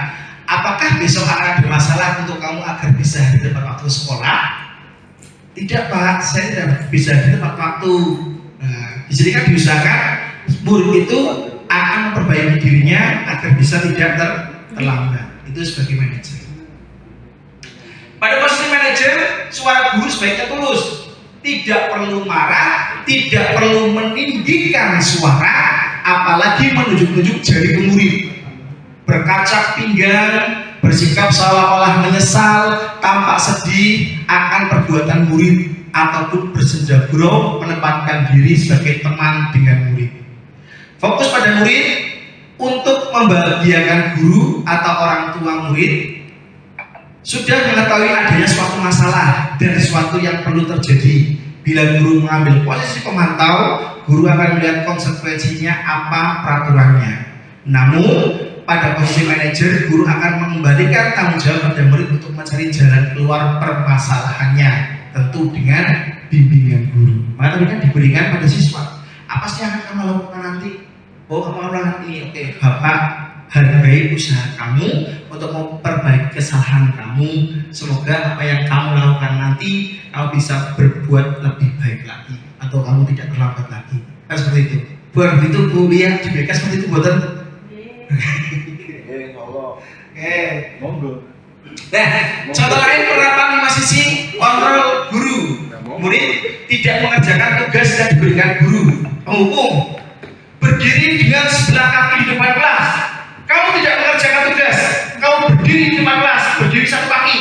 Apakah besok akan ada masalah untuk kamu agar bisa di tepat waktu sekolah? Tidak Pak, saya tidak bisa di tepat waktu. Nah, di sini kan diusahakan murid itu akan memperbaiki dirinya agar bisa tidak terlambat. Itu sebagai manajer. Pada posisi manajer, suara guru sebaiknya tulus. Tidak perlu marah, tidak perlu meninggikan suara, apalagi menunjuk-nunjuk jari ke murid. Berkacak pinggang, bersikap seolah-olah menyesal, tampak sedih akan perbuatan murid, ataupun bersenjabro menempatkan diri sebagai teman dengan murid. Fokus pada murid untuk membahagiakan guru atau orang tua murid. Sudah mengetahui adanya suatu masalah dan sesuatu yang perlu terjadi. Bila guru mengambil posisi pemantau, guru akan melihat konsekuensinya apa peraturannya. Namun pada posisi manajer, guru akan mengembalikan tanggung jawab pada murid untuk mencari jalan keluar permasalahannya, tentu dengan bimbingan guru. Maka tadi kan diberikan pada siswa. Apa sih yang akan kamu lakukan nanti? Oh, kamu lakukan ini. Oke, Bapak hargai usaha kamu untuk memperbaiki kesalahan kamu. Semoga apa yang kamu lakukan nanti kamu bisa berbuat lebih baik lagi, atau kamu tidak terlambat lagi. Kan seperti itu. Buat itu Bu Lia di BK seperti itu buatan. Monggo. Nah, contoh lain penerapan 5 sisi kontrol guru. Murid tidak mengerjakan tugas yang diberikan guru. Penghukum berdiri dengan sebelah kaki di depan kelas. Kamu tidak mengerjakan tugas, kamu berdiri di depan kelas, berdiri satu kaki.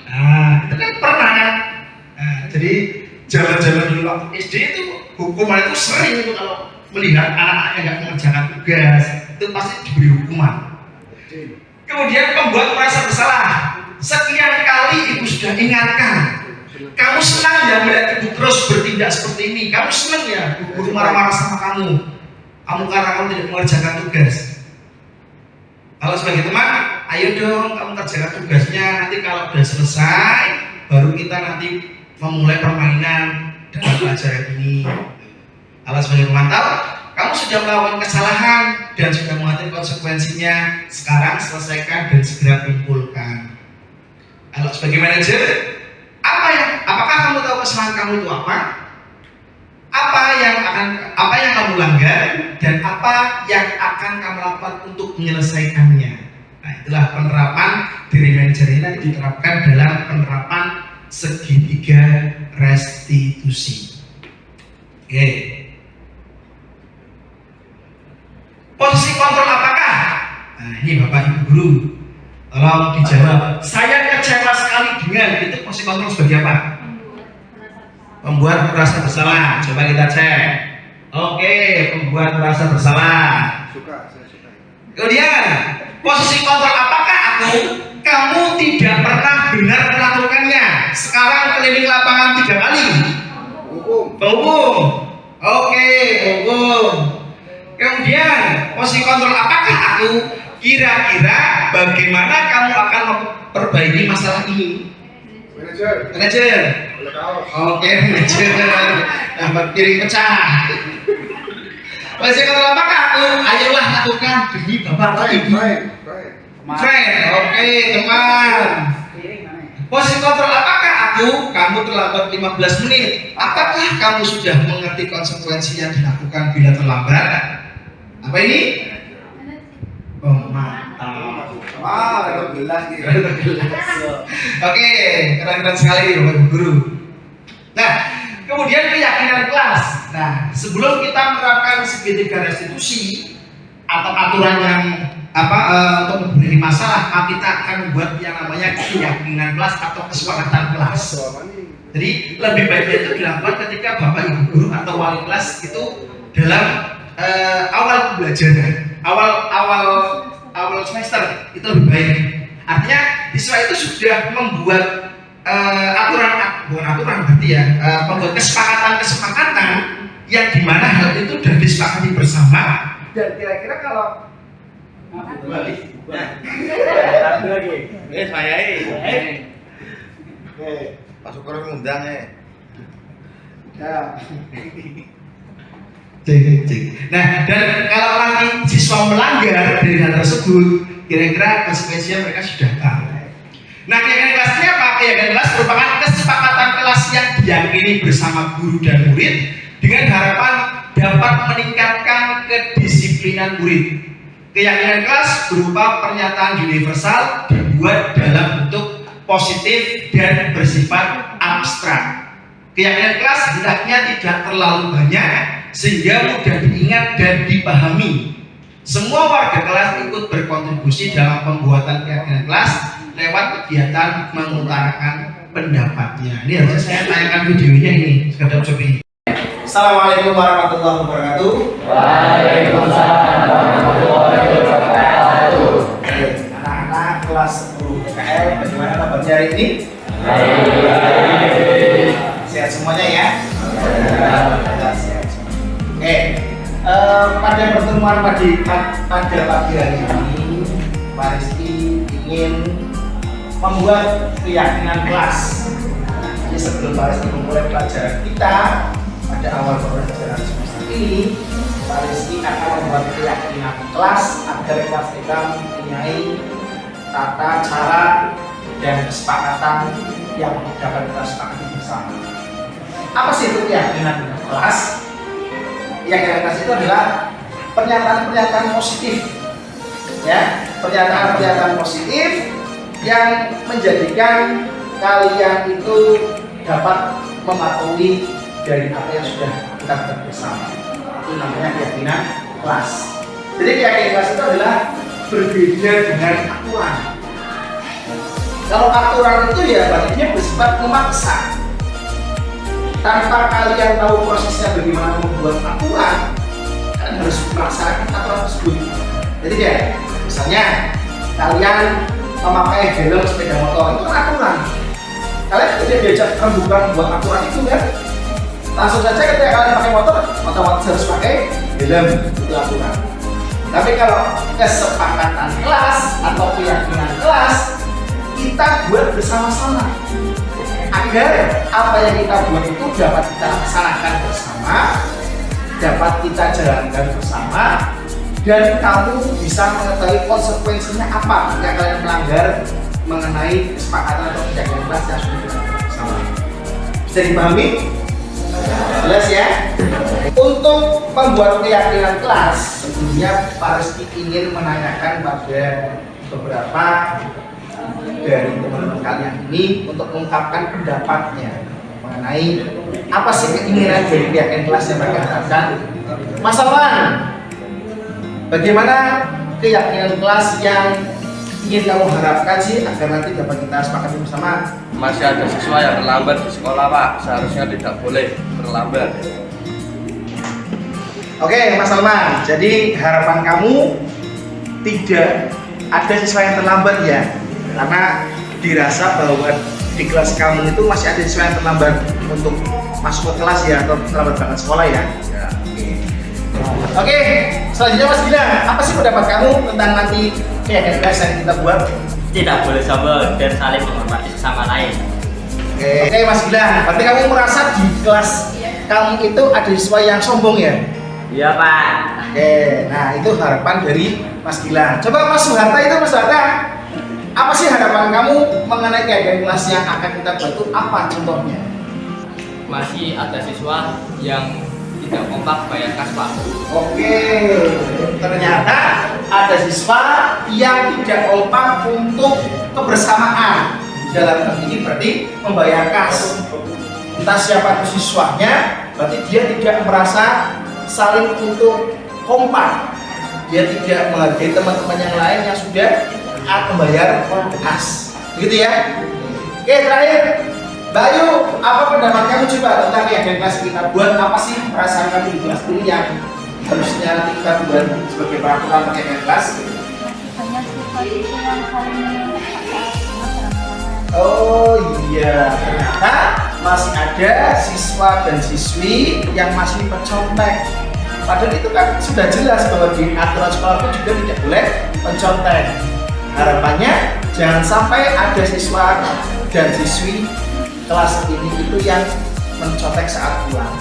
Nah, itu kan pernah kan? Nah, jadi zaman-zaman dulu waktu SD itu hukuman itu sering itu kalau melihat anak-anak yang nggak mengerjakan tugas itu pasti diberi hukuman. Kemudian pembuat merasa bersalah. Sekian kali ibu sudah ingatkan. Kamu senang ya melihat ibu terus bertindak seperti ini. Kamu senang ya guru marah-marah sama kamu. Kamu karena kamu tidak mengerjakan tugas. Kalau sebagai teman, ayo dong kamu kerjakan tugasnya. Nanti kalau sudah selesai, baru kita nanti memulai permainan dengan pelajaran ini. Kalau sebagai pemantau, kamu sudah melakukan kesalahan dan sudah mengerti konsekuensinya. Sekarang selesaikan dan segera kumpulkan. Kalau sebagai manajer, apakah kamu tahu kesalahan kamu itu apa? Apa yang kamu langgar dan apa yang akan kamu lakukan untuk menyelesaikannya? Nah, itulah penerapan diri manajer ini nanti diterapkan dalam penerapan segitiga restitusi. Oke. Posisi kontrol apakah? Nah, ini Bapak Ibu guru, tolong dijawab. Saya kecewa sekali dengan itu. Posisi kontrol sebagai apa? Membuat merasa bersalah. Coba kita cek. Oke, membuat merasa bersalah. Saya suka. Kemudian, posisi kontrol apakah aku? Kamu tidak pernah benar melakukannya. Sekarang keliling lapangan 3 kali. Hukum. Oke, hukum. Kemudian, posisi kontrol apakah aku? Kira-kira bagaimana kamu akan memperbaiki masalah ini? Manajer. Oke, manajer. Dapat piring pecah. Posisi kontrol apakah aku? Ayolah lakukan demi bapak ibu. Friend. Oke, teman. Posisi kontrol apakah aku? Kamu terlambat 15 menit. Apakah kamu sudah mengerti konsekuensi yang dilakukan bila terlambat? Apa ini? Mantap. Wah, gelas gitu. Oke, keren-keren sekali Bapak Ibu guru. Nah, kemudian keyakinan kelas. Nah, sebelum kita menerapkan segitiga restitusi atau aturan yang untuk memberi masalah, kita akan membuat yang namanya keyakinan kelas atau kesepakatan kelas. Jadi lebih baik itu dilakukan ketika Bapak Ibu guru atau wali kelas itu dalam awal pembelajaran, awal semester itu lebih baik. Artinya siswa itu sudah membuat aturan berarti ya, membuat kesepakatan yang dimana hal itu sudah disepakati bersama. Dan kira-kira kalau lagi, Pak Syukur ngundang ya. Nah, dan kalau nanti siswa melanggar dari hal tersebut, kira-kira konsekuensinya mereka sudah tahu. Nah, keyakinan kelasnya apa? Keyakinan kelas merupakan kesepakatan kelas yang diyakini bersama guru dan murid dengan harapan dapat meningkatkan kedisiplinan murid. Keyakinan kelas berupa pernyataan universal dibuat dalam bentuk positif dan bersifat abstrak. Keyakinan kelas hendaknya tidak terlalu banyak sehingga mudah diingat dan dipahami. Semua warga kelas ikut berkontribusi dalam pembuatan keyakinan kelas lewat kegiatan mengutarakan pendapatnya. Ini harusnya saya tayangkan videonya ini, sekadar coba. Assalamualaikum warahmatullahi wabarakatuh. Waalaikumsalam warahmatullahi wabarakatuh. Anak-anak kelas 10 PKL, bagaimana kabarnya hari ini? Sehat semuanya ya? Sehat. Oke, pada pertemuan pada pagi hari ini, Pak Rizky ingin membuat keyakinan kelas. Jadi sebelum Pak Rizky memulai pelajaran kita pada awal pelajaran semester ini, Pak Rizky akan membuat keyakinan kelas agar kelas kita mempunyai tata cara dan kesepakatan yang dapat kita sepakati bersama. Apa sih itu keyakinan kelas? Keyakinan kelas itu adalah pernyataan-pernyataan positif, ya, pernyataan-pernyataan positif yang menjadikan kalian itu dapat mematuhi dari apa yang sudah kita buat bersama. Itu namanya keyakinan kelas. Jadi keyakinan kelas itu adalah berbeda dengan aturan. Kalau aturan itu ya baliknya bersifat memaksa. Tanpa kalian tahu prosesnya bagaimana membuat aturan, kalian harus melaksanakan aturan tersebut. Jadi ya, misalnya kalian memakai helm sepeda motor itu kan aturan. Kalian tidak diajak rembukan buat aturan itu kan? Langsung saja ketika kalian pakai motor, otomatis harus pakai helm, itu aturan. Tapi kalau kesepakatan kelas atau keyakinan kelas, kita buat bersama-sama agar apa yang kita buat itu dapat kita laksanakan bersama, dapat kita jalankan bersama, dan kamu bisa mengetahui konsekuensinya apa jika kalian melanggar mengenai kesepakatan atau keyakinan kelas yang sudah kita buat bersama. Bisa dipahami? Jelas ya? Untuk membuat keyakinan kelas, sebelumnya Pak Rizky ingin menanyakan pada beberapa dari teman-teman kalian ini untuk mengungkapkan pendapatnya mengenai apa sih keinginan dari keyakinan kelas yang mereka harapkan. Mas Alwan, bagaimana keyakinan kelas yang ingin kamu harapkan sih agar nanti dapat kita sepakati bersama? Masih ada siswa yang terlambat di sekolah, Pak. Seharusnya tidak boleh terlambat. Oke, Mas Salman. Jadi harapan kamu tidak ada siswa yang terlambat ya? Karena dirasa bahwa di kelas kamu itu masih ada siswa yang terlambat untuk masuk ke kelas ya, atau terlambat berangkat sekolah ya? Ya. Oke, selanjutnya Mas Gilang, apa sih pendapat kamu tentang nanti keyakinan kelas yang kita buat? Tidak boleh sombong dan saling menghormati sesama lain. Oke, Mas Gilang, berarti kamu merasa di kelas kamu itu ada siswa yang sombong ya? Iya, Pak. Oke, nah itu harapan dari Mas Gilang. Coba Mas Suharta itu, Mas Suharta, apa sih harapan kamu mengenai keyakinan kelas yang akan kita buat itu apa contohnya? Masih ada siswa yang tidak kompak bayar kas, Pak. Oke, ternyata ada siswa yang tidak kompak untuk kebersamaan. Dalam hal ini berarti membayar kas. Entah siapa itu siswanya, berarti dia tidak merasa saling untuk kompak. Dia tidak menghargai teman-teman yang lain yang sudah membayar kas. Begitu ya? Oke, terakhir, Mbak Ayu, apa pendapat kamu coba tentang keyakinan kelas kita buat? Apa sih perasaan kamu di kelas ini yang harusnya nanti kita buat sebagai peraturan keyakinan kelas? Banyak siswa itu yang saling menyalahkan. Oh iya, ternyata masih ada siswa dan siswi yang masih mencontek. Padahal itu kan sudah jelas bahwa di aturan sekolah itu juga tidak boleh mencontek. Harapannya jangan sampai ada siswa dan siswi kelas ini itu yang mencontek saat pulang.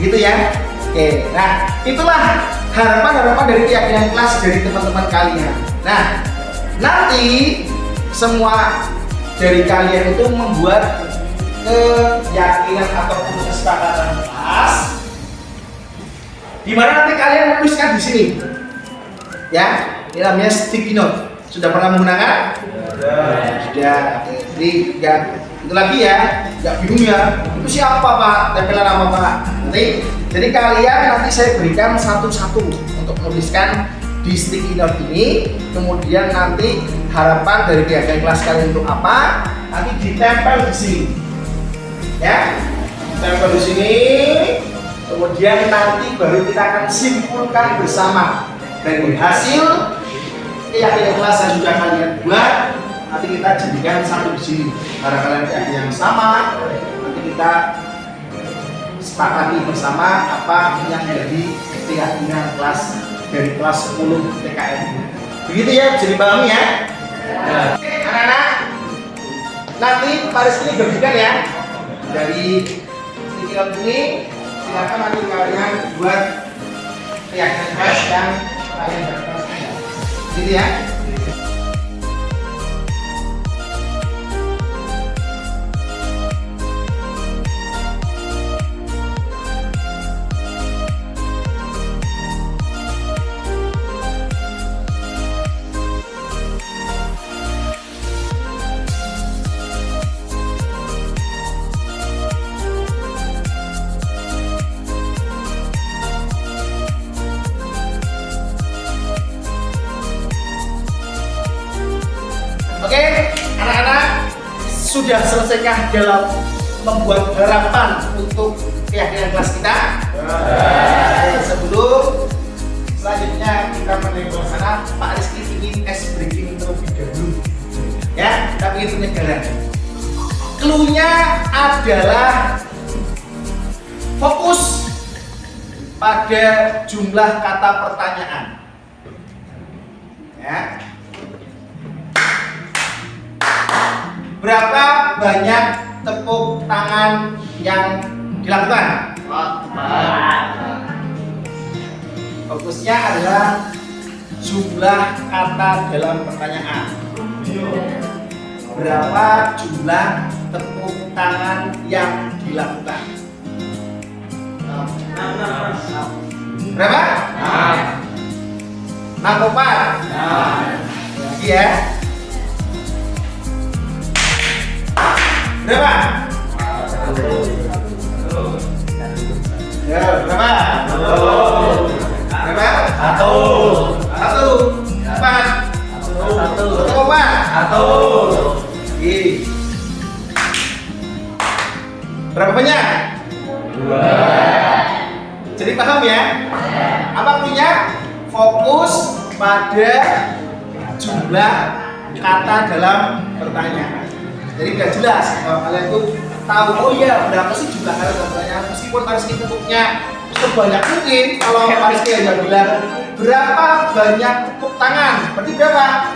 Gitu ya? Oke, nah itulah harapan-harapan dari keyakinan kelas dari teman-teman kalian. Nah, nanti semua dari kalian itu membuat keyakinan ataupun kesepakatan kelas, di mana nanti kalian menuliskan di sini, ya, ini namanya sticky note. Sudah pernah menggunakan? Sudah. Jadi nggak itu lagi ya, nggak bingung ya. Itu siapa Pak? Tempelan nama Pak. Nanti, jadi kalian nanti saya berikan satu-satu untuk menuliskan di sticky note ini, kemudian nanti harapan dari keyakinan kelas kalian untuk apa? Nanti ditempel di sini, ya, ditempel di sini. Kemudian nanti baru kita akan simpulkan bersama dari hasil keyakinan kelas yang sudah kalian buat. Nanti kita jadikan satu di sini. Karena kalian keyakinan yang sama, nanti kita sepakati bersama apa yang menjadi keyakinan kelas dari kelas 10 TKN. Begitu ya, bisa dipahami ya? Oke, anak-anak, nanti Pak Rizky bagikan ya dari sticky note ini. Silakan nanti kalian buat keyakinan kelas yang kalian dapat. Gitu ya. Oke, anak-anak, sudah selesaikah dalam membuat harapan untuk keyakinan kelas kita? Sebelum selanjutnya kita menuju ke sana, Pak Rizky ingin breaking clue-nya adalah fokus pada jumlah kata pertanyaan. Ya. Berapa banyak tepuk tangan yang dilakukan? Fokusnya adalah jumlah kata dalam pertanyaan. Berapa jumlah tepuk tangan yang dilakukan? Berapa? 6 lagi ya. Berapa? Ya, berapa? Berapa? 1 4 1 Berapa banyak? 2. Jadi paham ya? Apa punya? Fokus pada jumlah kata dalam pertanyaan. Jadi nggak jelas kalau kalian tuh tahu, oh iya berapa sih jumlah kata dalam pertanyaan, meskipun Pariski tepuknya sebanyak mungkin. Kalau Pariski hanya bilang berapa banyak tepuk tangan, berarti berapa?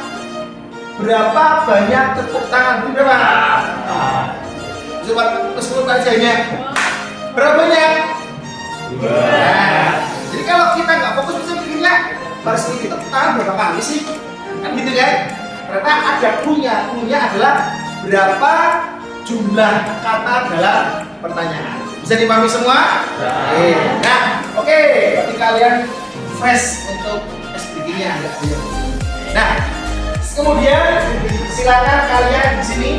Berapa banyak tepuk tangan, berarti berapa? Coba meskipun kajiannya berapa banyak? 2. Nah, jadi kalau kita nggak fokus bisa mikirnya Pariski itu tepuk tangan berapa kali sih? Kan gitu kan? Ternyata ada clue-nya. Clue-nya adalah berapa jumlah kata dalam pertanyaan. Bisa dipahami semua? Nah, oke. Berarti kalian fresh untuk SPG-nya agak banyak. Nah, kemudian silakan kalian di sini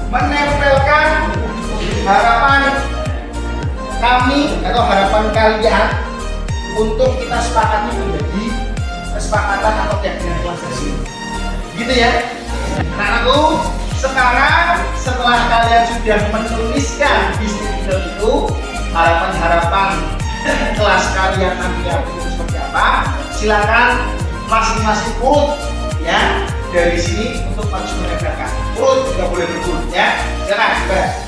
menempelkan harapan kami atau harapan kalian untuk kita sepakati menjadi kesepakatan atau keyakinan kelas di sini. Gitu ya. Anak-anakku, sekarang setelah kalian sudah menuliskan bisnis itu, harapan-harapan kelas kalian nanti itu seperti apa, silakan masing-masing urut ya dari sini untuk maju menempelkan. Urut nggak boleh berurut ya. Silakan coba.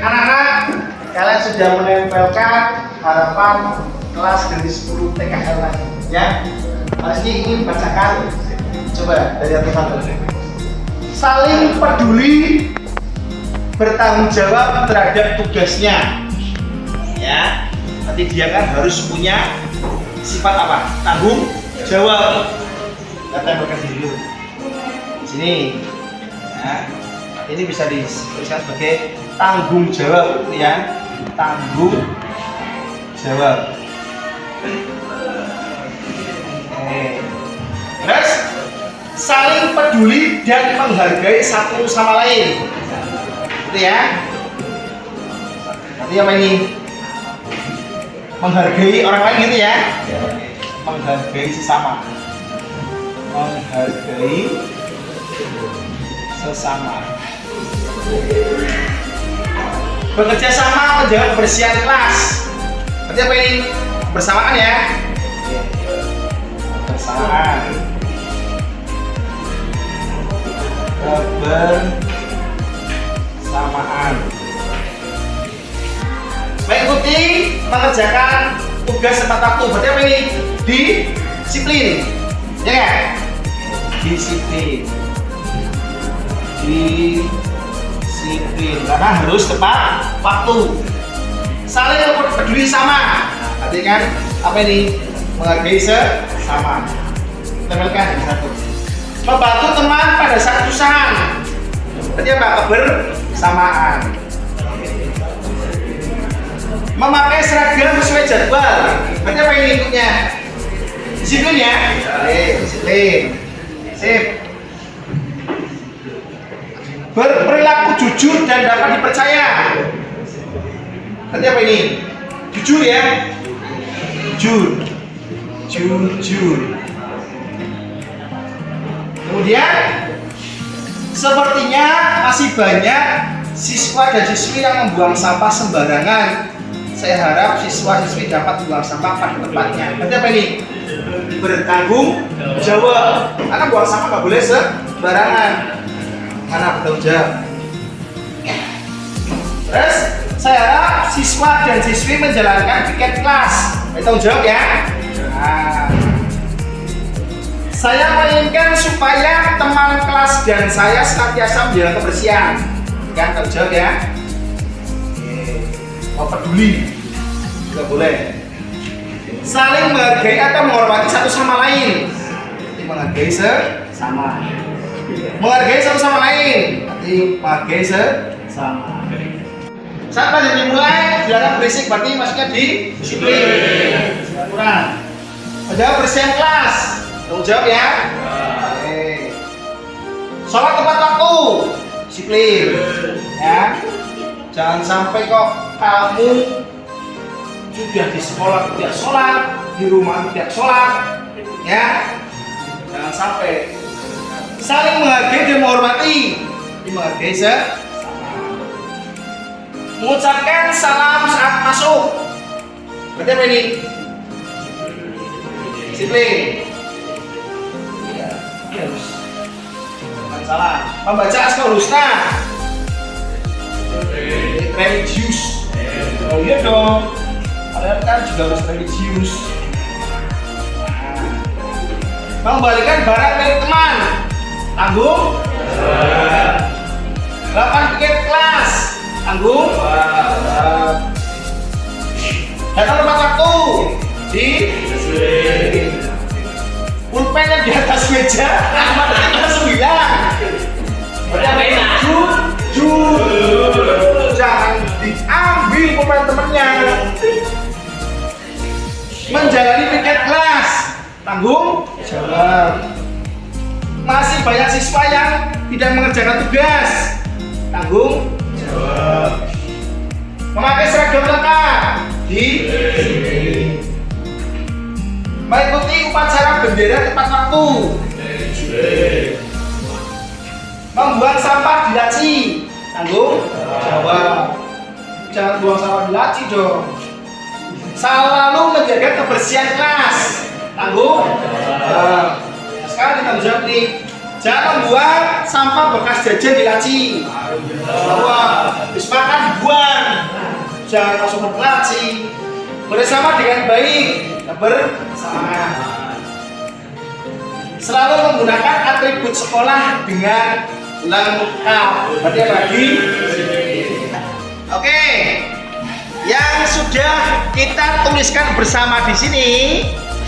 Anak-anak, kalian sudah menempelkan harapan kelas dari 10 TKL lagi ya. Pariski ingin bacakan, coba dari satu. Saling peduli, bertanggung jawab terhadap tugasnya ya. Nanti dia kan harus punya sifat apa? Tanggung jawab. Kita tempelkan dulu di sini ya. Ini bisa dituliskan sebagai tanggung jawab ya, tanggung jawab. Terus saling peduli dan menghargai satu sama lain, gitu ya. Artinya apa ini? Menghargai orang lain gitu ya. Menghargai sesama, menghargai sesama. Bekerja sama menjaga kebersihan kelas. Berarti apa ini? Bersamaan ya. Bersamaan. Kebersamaan. Mengikuti mengerjakan tugas tepat waktu. Berarti apa ini? Disiplin. Ya kan? Disiplin. Disiplin karena harus tepat waktu. Saling peduli sama, artinya kan apa ini? Menghargai sesama. Tempelkan satu. Membantu teman pada saat kesusahan, berarti apa? Kebersamaan. Memakai seragam sesuai jadwal, berarti apa ini ikutnya? Disiplin ya? Disiplin. Sip. Berperilaku jujur dan dapat dipercaya. Nanti apa ini? Jujur ya? Jujur. Kemudian sepertinya masih banyak siswa dan siswi yang membuang sampah sembarangan. Saya harap siswa-siswi dapat membuang sampah pada tempatnya. Nanti apa ini? Bertanggung jawab. Karena buang sampah nggak boleh sembarangan. Mana bertanggung jawab? Terus saya harap siswa dan siswi menjalankan piket kelas. Bertanggung jawab ya. Nah, saya menginginkan supaya teman kelas dan saya senantiasa menjaga kebersihan. Kan tanggung jawab ya. Oh, peduli juga boleh. Saling menghargai atau menghormati satu sama lain. Menghargai sesama. Menghargai satu sama lain. Arti menghargai sesama. Saat pelajaran dimulai, silakan berisik, berarti masuknya di disiplin. Kurang. Jawab bersihan kelas. Tanggung jawab ya. Oke. Sholat tepat waktu. Disiplin. Ya. Jangan sampai kok kamu sudah di sekolah tidak sholat, di rumah tidak sholat, ya. Jangan sampai. Saling menghargai dan menghormati. Menghargai sesama. Mengucapkan salam saat masuk. Berarti apa ini? Disiplin. Ya, harus. Salam. Membaca Asmaul Husna. Religius. Oh iya dong. Kalian kan juga harus religius. Mengembalikan barang milik teman. Tanggung. 8 piket kelas. Tanggung. Datang tepat waktu. Di. Pulpen yang di atas meja. Nomor 9. Jujur. Jangan diambil pulpen temennya. Menjalani piket kelas. Tanggung jawab. Masih banyak siswa yang tidak mengerjakan tugas. Tanggung jawab. Memakai seragam lengkap. Di. Mengikuti upacara bendera tepat waktu. Membuang sampah di laci. Tanggung jawab. Jangan buang sampah di laci dong. Selalu menjaga kebersihan kelas. Tanggung jawab. Sekarang kita jawab nih. Jangan membuang sampah bekas jajan di laci. Bahwa habis makan dibuang. Jangan langsung ke laci. Bersama dengan baik. Bersamaan. Selalu menggunakan atribut sekolah dengan lengkap. Berarti apa lagi? Oke. Yang sudah kita tuliskan bersama di sini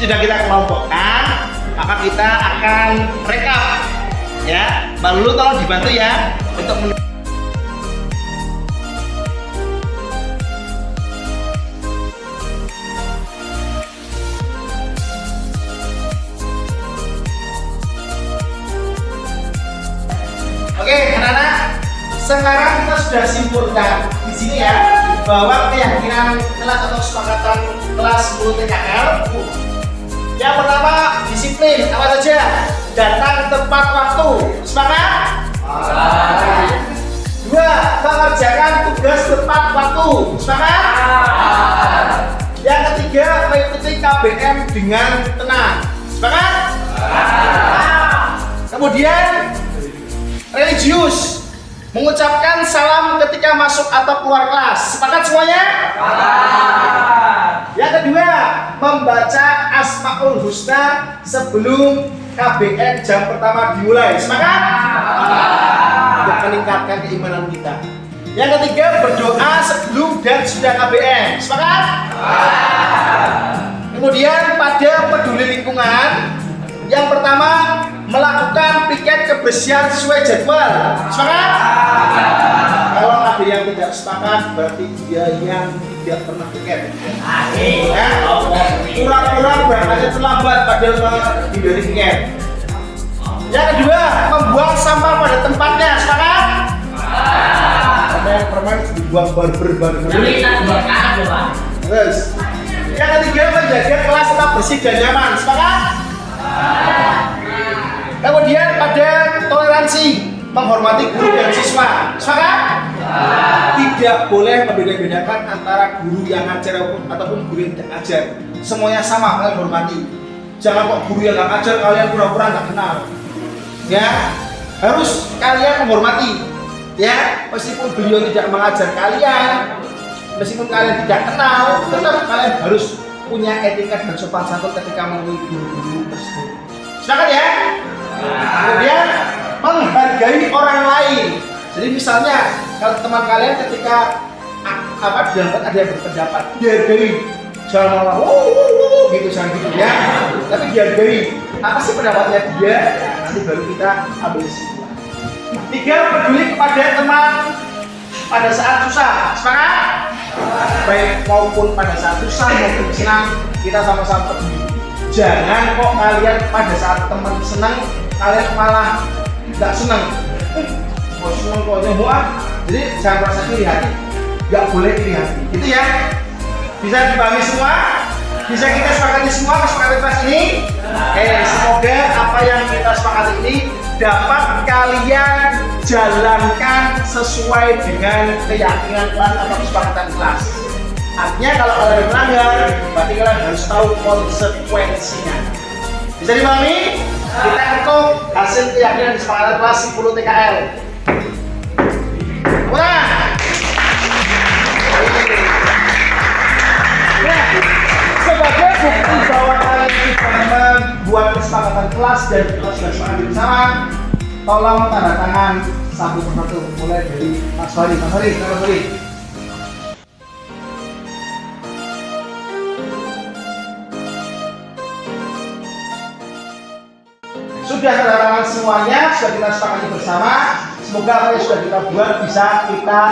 sudah kita kelompokkan, maka kita akan rekap. Ya, Mbak Lulu tolong dibantu ya untuk Oke, anak-anak, sekarang kita sudah simpulkan di sini ya bahwa keyakinan kelas atau kesepakatan kelas 10 TKL. Yang pertama, disiplin. Apa saja? Datang tepat waktu. Sepakat? Dua, mengerjakan tugas tepat waktu. Sepakat? Yang ketiga, mengikuti KBM dengan tenang. Sepakat? Kemudian religius, mengucapkan salam ketika masuk atau keluar kelas. Sepakat semuanya? Yang kedua, membaca Asmaul Husna sebelum KBM jam pertama dimulai. Sepakat? Untuk meningkatkan keimanan kita. Yang ketiga, berdoa sebelum dan sudah KBM. Sepakat? Kemudian pada peduli lingkungan, yang pertama, melakukan piket kebersihan sesuai jadwal. Sepakat? Kalau KBM tidak sepakat berarti dia yang tidak pernah tiket. Ya, pura-pura berangkatnya terlambat padahal menghindari tiket. Yang kedua, membuang sampah pada tempatnya. Sepakat? Permen dibuang barber. Terus, yang ketiga, menjaga kelas tetap bersih dan nyaman. Sepakat? Kemudian pada toleransi, menghormati guru dan siswa. Sepakat? Tidak boleh membeda-bedakan antara guru yang ngajar ataupun guru yang tidak ngajar. Semuanya sama, kalian hormati. Jangan kok guru yang nggak ngajar kalian pura-pura nggak kenal. Ya, harus kalian menghormati. Ya, meskipun beliau tidak mengajar kalian, meskipun kalian tidak kenal, tetap kalian harus punya etika dan sopan santun ketika menemui guru-guru tersebut. Silakan ya. Kemudian menghargai orang lain. Jadi misalnya kalau teman kalian ketika di dalam ada yang berpendapat, dihargai. Jangan malah gitu, jangan gitu ya. Tapi dihargai. Apa sih pendapatnya dia? Nanti baru kita ambil kesimpulan. 3, peduli kepada teman pada saat susah. Sepakat? Baik maupun pada saat susah maupun senang, kita sama-sama peduli. Jangan kok kalian pada saat teman senang, kalian malah nggak senang. Kok senang kok nyoba? Jadi jangan merasa iri hati. Nggak boleh iri hati. Gitu ya. Bisa dipahami semua? Bisa kita sepakati semua kesepakatan kelas ini? Semoga apa yang kita sepakati ini dapat kalian jalankan sesuai dengan keyakinan kelas atau kesepakatan kelas. Artinya kalau kalian melanggar, berarti kalian harus tahu konsekuensinya. Bisa dipahami? Kita hitung hasil keyakinan kesepakatan kelas 10 TKL. Nah, sebagai bukti bahwa kalian sudah membuat kesepakatan kelas dan kita sudah sepakat bersama, tolong tanda tangan satu persatu, mulai dari Mas Fahri. Sudah tanda tangan semuanya, sudah kita sepakati bersama. Semoga apa yang sudah kita buat bisa kita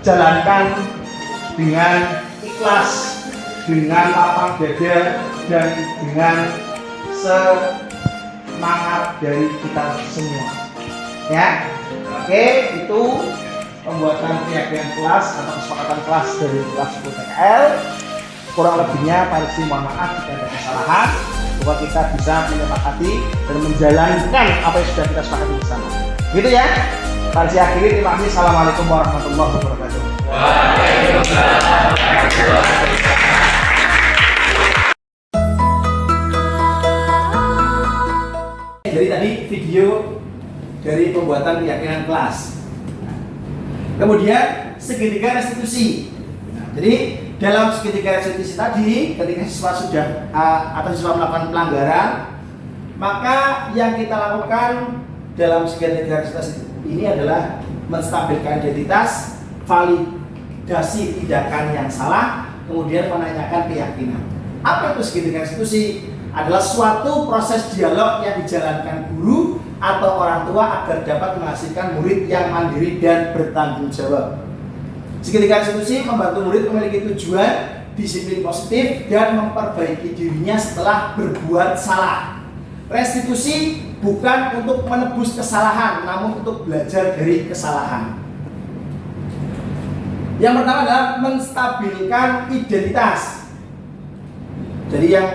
jalankan dengan ikhlas, dengan lapang dada, dan dengan semangat dari kita semua. Ya, oke, itu pembuatan keyakinan kelas atau kesepakatan kelas dari kelas 10 TKL. Kurang lebihnya Parisi mohon maaf jika ada kesalahan. Bahwa kita bisa menyepakati dan menjalankan apa yang sudah kita sepakati bersama. Gitu ya. Parisi akhiri, terima kasih. Assalamualaikum warahmatullahi wabarakatuh. Waalaikumsalam warahmatullahi wabarakatuh. Jadi tadi video dari pembuatan keyakinan kelas. Kemudian segitiga restitusi. Jadi dalam segitiga restitusi tadi, ketika siswa sudah atau siswa melakukan pelanggaran, maka yang kita lakukan dalam segitiga restitusi ini adalah menstabilkan identitas, validasi tindakan yang salah, kemudian menanyakan keyakinan. Apa itu segitiga restitusi? Adalah suatu proses dialog yang dijalankan guru atau orang tua agar dapat menghasilkan murid yang mandiri dan bertanggung jawab. Segitiga restitusi membantu murid memiliki tujuan, disiplin positif, dan memperbaiki dirinya setelah berbuat salah. Restitusi bukan untuk menebus kesalahan, namun untuk belajar dari kesalahan. Yang pertama adalah menstabilkan identitas. Jadi yang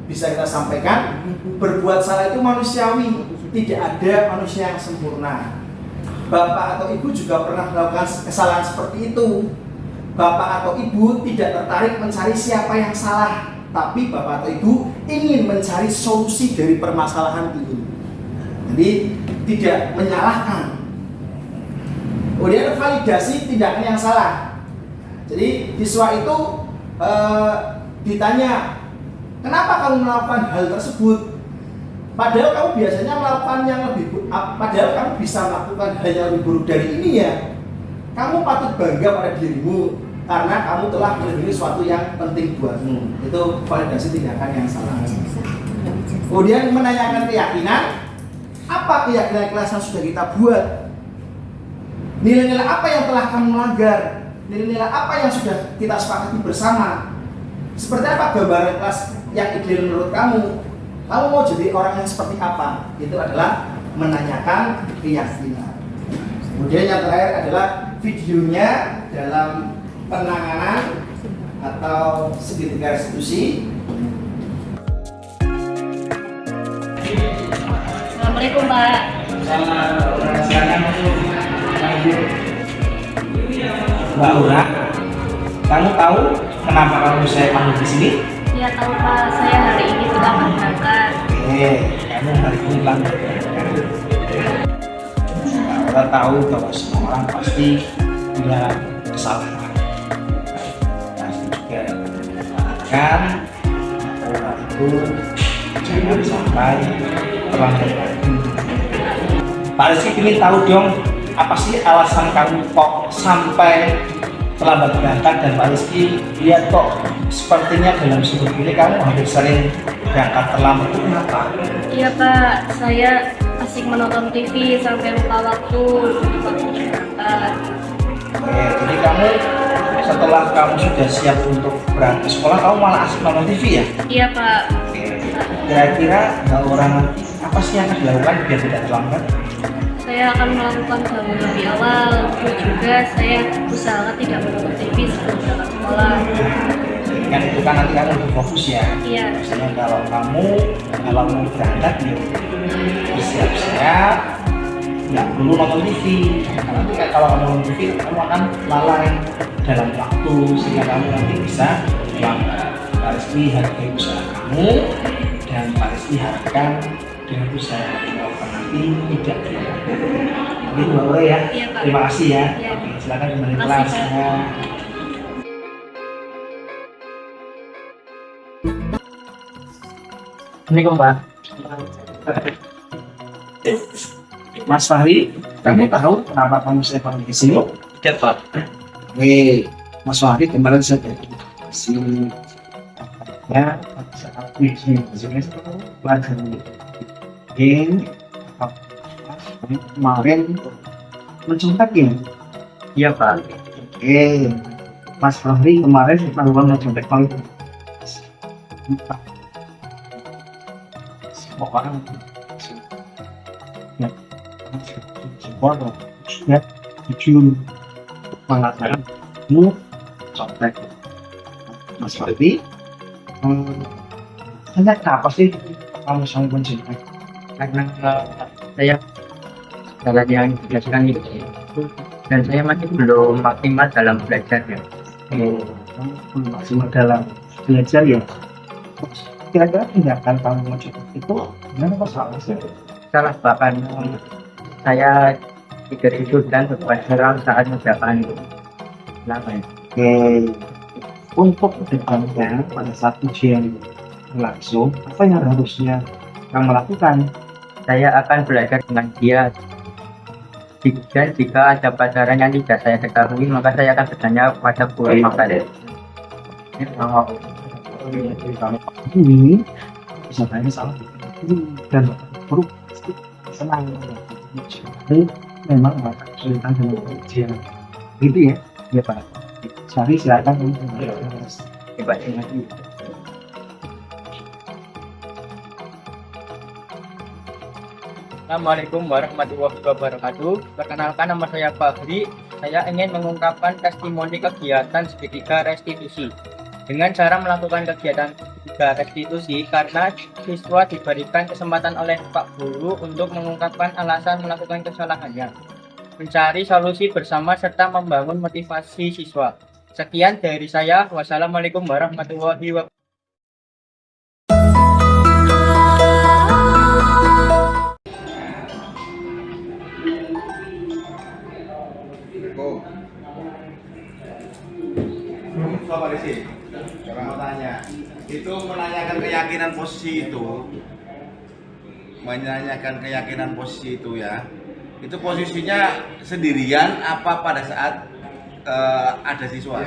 bisa kita sampaikan, berbuat salah itu manusiawi, tidak ada manusia yang sempurna. Bapak atau ibu juga pernah melakukan kesalahan seperti itu. Bapak atau ibu tidak tertarik mencari siapa yang salah, tapi bapak atau ibu ingin mencari solusi dari permasalahan ini. Jadi tidak menyalahkan. Kemudian validasi tindakan yang salah. Jadi siswa itu ditanya, kenapa kamu melakukan hal tersebut? Padahal kamu biasanya melakukan yang lebih buruk. Padahal kamu bisa melakukan hal yang lebih buruk dari ini ya. Kamu patut bangga pada dirimu karena kamu telah melindungi sesuatu yang penting buatmu. Itu validasi tindakan yang salah. Kemudian menanyakan keyakinan. Apa keyakinan kelas yang sudah kita buat? Nilai-nilai apa yang telah kamu langgar? Nilai-nilai apa yang sudah kita sepakati bersama? Seperti apa gambaran kelas yang ideal menurut kamu? Kamu mau jadi orang yang seperti apa? Itu adalah menanyakan keyakinan. Kemudian yang terakhir adalah videonya dalam penanganan atau segitiga restitusi. Assalamualaikum Pak. Mbak Aura, kamu tahu kenapa kamu saya panggil di sini? Ya tahu Pak, saya hari ini terlambat berangkat. Kamu hari ini terlambat berangkat. Mbak Aura tahu bahwa semua orang pasti punya kesalahan. Pasti juga kan Aura itu jangan sampai terlambat lagi. Pak Rizky ingin tahu dong, apa sih alasan kamu kok sampai terlambat berangkat? Dan Pak Rizky lihat kok sepertinya dalam sudut ini kamu hampir sering berangkat terlambat, itu kenapa? Iya Pak, saya asik menonton TV sampai lupa waktu berangkat. Jadi kamu setelah kamu sudah siap untuk berangkat ke sekolah, kamu malah asik nonton TV ya? Iya Pak. Kira-kira orang nanti apa sih yang akan dilakukan biar tidak terlambat? Saya akan melakukan bangun lebih awal, terus juga saya usahakan tidak menonton TV sebelum berangkat sekolah. Kan itu kan nanti kamu lebih fokus ya. Iya. Misalnya kalau mau berangkat ya siap-siap, nggak perlu nonton TV. Nanti kalau kamu nonton TV, kamu akan lalai dalam waktu sehingga kamu nanti bisa terlambat. Pak Rizky hargai usaha kamu dan Pak Rizky harapkan dengan usaha yang dilakukan nanti tidak terlambat. Ini Mbak Aura ya. Iya, Pak. Terima kasih ya. Iya. Oke, silakan kembali Terima kelas kasih, Pak. ya. Assalamualaikum Pak. Mas Fahri, kamu tahu kenapa kamu saya panggil di sini? Tidak Pak. Mas Fahri kemarin saya kasih ya saat uji pelajaran game kemarin mencontek ya? Iya Pak. Mas Fahri kemarin melakukan mencontek paling semua orang ya support ya jujur mengatakan mu contek Mas Fahri. Kenapa sih kamu sangat mencintai? Karena saya jalan yang dijelaskan itu dan saya masih belum maksimal dalam belajarnya. Kamu maksimal dalam belajar ya? Kira-kira tindakan kamu mencoba itu gimana Pak salah sih? Salah bahkan saya tidur dan berbuat seram saat mengerjakan itu. Kenapa ya? Untuk kedepannya pada saat ujian langsung, apa yang harusnya kamu lakukan? Saya akan belajar dengan giat. Dan jika ada pelajaran yang tidak saya ketahui, maka saya akan bertanya kepada guru materi. Ini bisa tanya salah dan guru pasti senang. Jadi memang agak kesulitan dengan ujian. Gitu ya? Ya Pak. Sari silakan. Coba lagi. Assalamualaikum warahmatullahi wabarakatuh. Perkenalkan, nama saya Fahri. Saya ingin mengungkapkan testimoni kegiatan segitiga restitusi dengan cara melakukan kegiatan segitiga restitusi karena siswa diberikan kesempatan oleh Pak Guru untuk mengungkapkan alasan melakukan kesalahannya, mencari solusi bersama serta membangun motivasi siswa. Sekian dari saya. Wassalamualaikum warahmatullahi wabarakatuh. Coba di sini. Coba mau tanya. Itu menanyakan keyakinan posisi itu. Menanyakan keyakinan posisi itu ya. Itu posisinya sendirian apa pada saat ada siswa?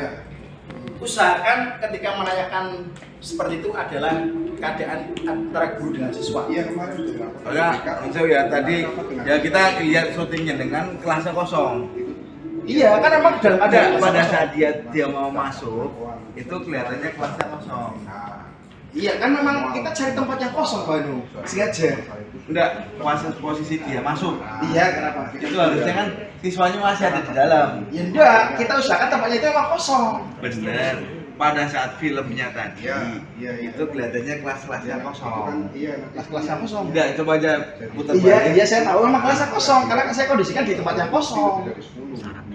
Usahakan ketika menanyakan seperti itu adalah keadaan antara guru dengan siswa. Iya kemarin sudah. Ya, so ya tadi ya kita lihat syutingnya dengan kelasnya kosong. Iya, kan emang dalam Ada pada saat dia mau masuk itu kelihatannya kelasnya kosong. Iya, kan memang kita cari tempat yang kosong Banu. Sengaja. Enggak, posisi dia masuk. Iya, kenapa? Itu harusnya kan siswanya masih ada di dalam. Ya enggak, kita usahakan tempatnya itu memang kosong. Bener. Pada saat filmnya tadi itu kelihatannya kelas-kelasnya kosong. Kelas-kelasnya kosong. Enggak, coba aja putar Iya, saya tahu memang kelasnya kosong karena saya kondisikan di tempat yang kosong.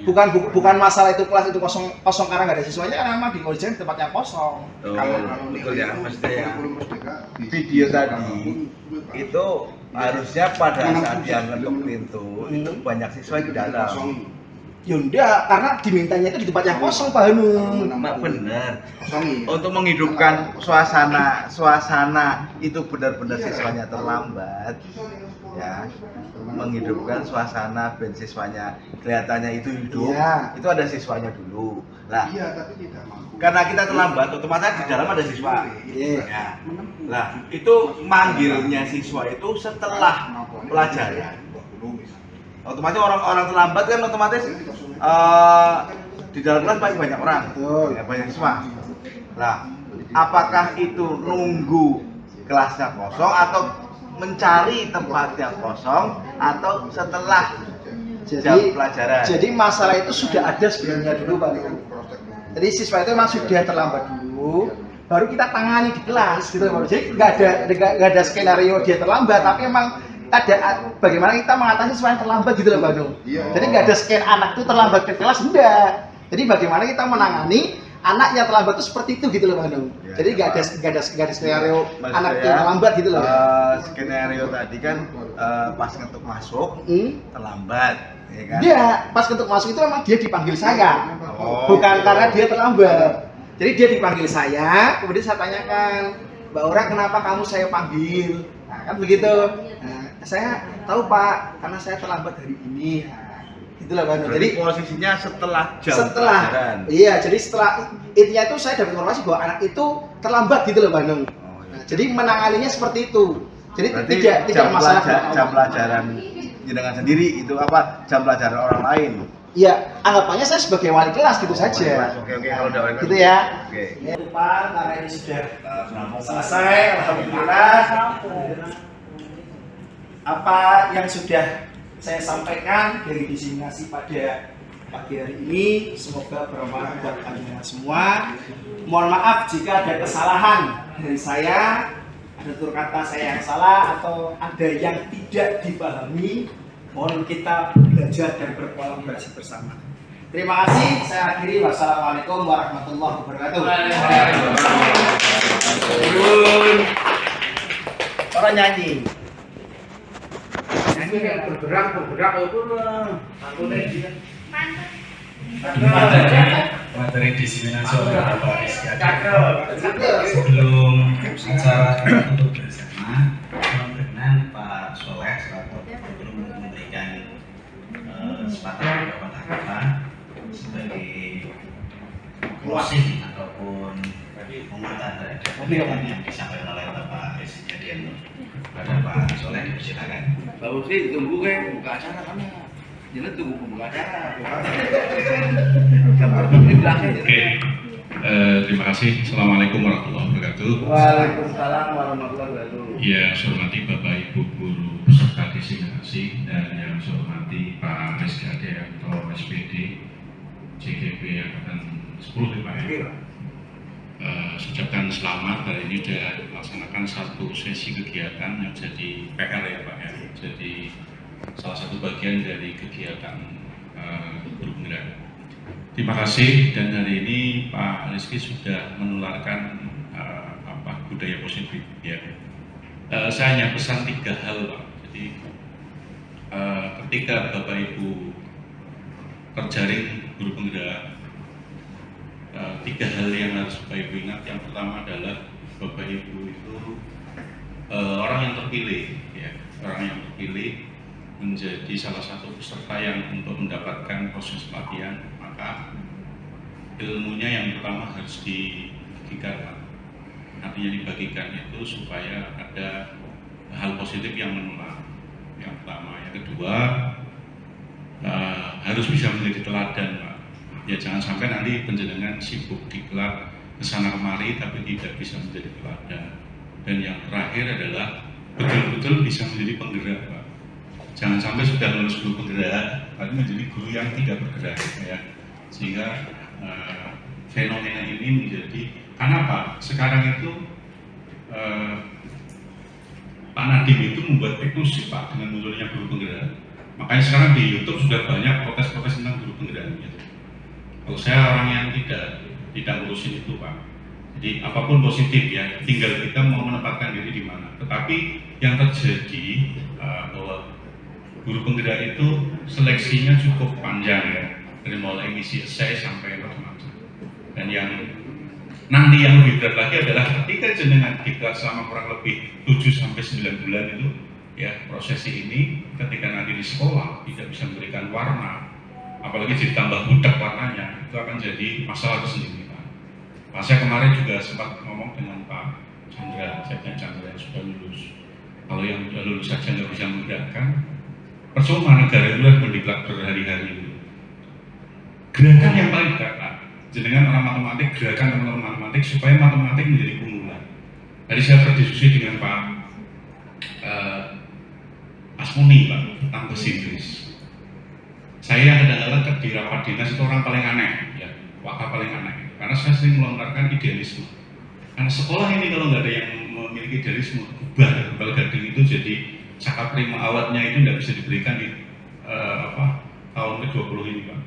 Bukan masalah itu kelas itu kosong karena nggak ada siswanya, karena memang dikondisikan di tempat yang kosong. Kalau betul ya, maksudnya ya. Video tadi itu harusnya pada saat dia ngetuk pintu itu banyak siswa di dalam. Ya enggak, karena dimintanya itu di tempat yang kosong Pak Hanung. Bener. Untuk menghidupkan suasana itu benar-benar siswanya terlambat, ya. Menghidupkan suasana ben siswanya kelihatannya itu hidup, itu ada siswanya dulu. Lah, karena kita terlambat, otomatis di dalam ada siswa. Ya. Lah, itu manggilnya siswa itu setelah pelajaran. Otomatis orang terlambat kan otomatis di dalam kelas banyak orang, ya, banyak siswa. Nah, apakah itu nunggu kelasnya kosong atau mencari tempat yang kosong atau setelah jam pelajaran? Jadi masalah itu sudah ada sebelumnya dulu Pak. Jadi siswa itu memang sudah terlambat dulu, baru kita tangani di kelas gitu Pak. Jadi nggak ada skenario dia terlambat, tapi memang ada bagaimana kita mengatasi siswa yang terlambat gitu loh Pak Nung. Jadi nggak ada scan anak itu terlambat ke kelas, enggak. Jadi bagaimana kita menangani anak yang terlambat itu seperti itu gitu loh Pak Nung. Jadi nggak ada skenario anak yang terlambat gitu loh. Skenario tadi kan pas ngetuk masuk terlambat, ya kan? Iya, pas ngetuk masuk itu memang dia dipanggil saya, bukan karena dia terlambat. Jadi dia dipanggil saya, kemudian saya tanyakan, Mbak Ora kenapa kamu saya panggil? Nah, kan begitu. Nah, saya tahu Pak, karena saya terlambat hari ini. Nah, itulah Pak. Jadi posisinya setelah pelajaran. Iya, jadi setelah intinya itu saya dapat informasi bahwa anak itu terlambat gitu loh Pak Nung. Nah, jadi menanganinya seperti itu. Jadi tidak masalah jam pelajaran jenengan sendiri itu apa jam pelajaran orang lain. Iya, anggapannya saya sebagai wali kelas gitu saja. Oke, kalau udah wali kelas. Gitu ya. Oke. Depan karena ini sudah selesai, alhamdulillah. Apa yang sudah saya sampaikan dari diseminasi pada pagi hari ini semoga bermanfaat buat kalian semua. Mohon maaf jika ada kesalahan dari saya, ada tutur kata saya yang salah atau ada yang tidak dipahami. Mohon kita belajar dan berkolaborasi bersama. Terima kasih. Saya akhiri. Wassalamualaikum warahmatullahi wabarakatuh. Orang nyanyi. Nyanyi yang bergerak itu aku nih. Materi diseminasi oleh Bapak Rizky sebelum acara untuk bersama dengan Pak Soleh selaku belum memberikan sepatah beberapa kata sebagai closing ataupun penguatan terhadap yang disampaikan oleh Bapak Rizky kepada Pak Soleh, silakan. Pak Rizky tunggu kan buka acara kan ya. Jangan tunggu buka acara. Oke. Terima kasih. Assalamualaikum warahmatullahi wabarakatuh. Waalaikumsalam warahmatullahi wabarakatuh. Yang saya hormati Bapak Ibu guru peserta diseminasi dan yang saya hormati Pak Rizky Adianto SPD JGP Angkatan 10 Pak ya. Saya ucapkan selamat, hari ini sudah melaksanakan satu sesi kegiatan yang jadi PR ya Pak ya. Jadi salah satu bagian dari kegiatan guru penggerak. Terima kasih, dan hari ini Pak Rizky sudah menularkan budaya positif ya. Saya hanya pesan 3 hal Pak. Jadi ketika Bapak Ibu terjaring guru penggerak, 3 hal yang harus Bapak Ibu ingat. Yang pertama adalah Bapak Ibu itu orang yang terpilih ya, orang yang terpilih menjadi salah satu peserta yang untuk mendapatkan proses pelatihan, maka ilmunya yang pertama harus dibagikan. Artinya dibagikan itu supaya ada hal positif yang menular. Yang pertama, yang kedua harus bisa menjadi teladan Pak. Ya jangan sampai nanti penjenengan sibuk diklat kesana kemari tapi tidak bisa menjadi teladan. Dan yang terakhir adalah betul-betul bisa menjadi penggerak Pak. Jangan sampai sudah lulus guru penggerak tapi menjadi guru yang tidak bergerak ya. Sehingga fenomena ini menjadi, karena Pak sekarang itu Pak Nadiem itu membuat eksklusif Pak dengan munculnya guru penggerak. Makanya sekarang di YouTube sudah banyak protes-protes tentang guru penggerak gitu. Kalau saya orang yang tidak ngurusin itu Pak. Jadi apapun positif ya, tinggal kita mau menempatkan diri di mana. Tetapi yang terjadi bahwa guru penggerak itu seleksinya cukup panjang ya, dari mulai misi essay sampai macam-macam. Dan yang nanti yang lebih berat lagi adalah ketika jenengan diklat selama kurang lebih 7-9 bulan itu ya, prosesi ini ketika nanti di sekolah tidak bisa memberikan warna, apalagi ditambah budak warnanya, itu akan jadi masalah tersendiri Pak. Saya kemarin juga sempat ngomong dengan Pak Chandra, Sekjen Chandra yang sudah lulus. Kalau yang sudah lulus saja nggak bisa menggerakkan, percuma negara itu mendiklat berhari-hari. Gerakan yang paling berat Pak, jenengan orang matematik, gerakan teman-teman matematik supaya matematik menjadi unggulan. Tadi saya berdiskusi dengan Pak Asmuni Pak tentang bahasa Inggris. Saya kadang-kadang di rapat dinas itu orang paling aneh ya, wakil paling aneh. Karena saya sering melontarkan idealisme. Karena sekolah ini kalau nggak ada yang memiliki idealisme, ubah kepala gading itu jadi cakap prima awatnya itu nggak bisa diberikan di tahun ke-20 ini Pak.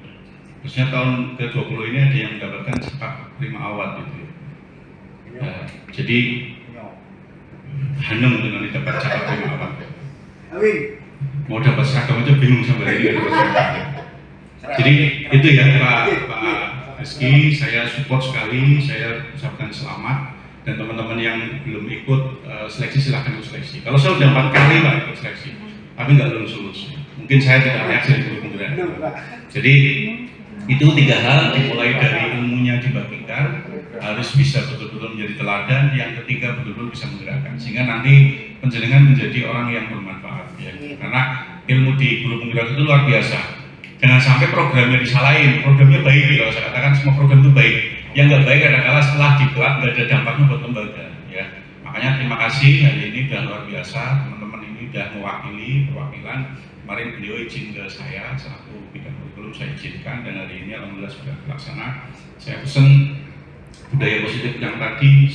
Terusnya tahun ke-20 ini ada yang mendapatkan cakap prima awat gitu. Jadi Hanum dengan dapat cakap prima awat. Mau dapat seragam aja bingung sampai hari ini. Jadi itu ya Pak Rizky, saya support sekali, saya ucapkan selamat. Dan teman-teman yang belum ikut seleksi silahkan ikut seleksi. Kalau saya sudah 4 kali Pak ikut seleksi, tapi nggak lulus. Mungkin saya tidak layak jadi guru penggerak. Jadi itu 3 hal, dimulai dari ilmunya dibagikan, harus bisa betul-betul menjadi teladan. Yang ketiga betul-betul bisa menggerakkan, sehingga nanti penjenengan menjadi orang yang bermanfaat. Ya. Karena ilmu di guru penggerak itu luar biasa. Jangan sampai programnya disalahin, programnya baik. Kalau saya katakan semua program itu baik. Yang nggak baik kadang-kala setelah diklat nggak ada dampaknya buat lembaga. Ya. Makanya terima kasih hari ini sudah luar biasa, teman-teman ini sudah mewakili perwakilan. Kemarin beliau izin ke saya selaku bidang kurikulum, saya izinkan, dan hari ini alhamdulillah sudah terlaksana. Saya pesan budaya positif yang tadi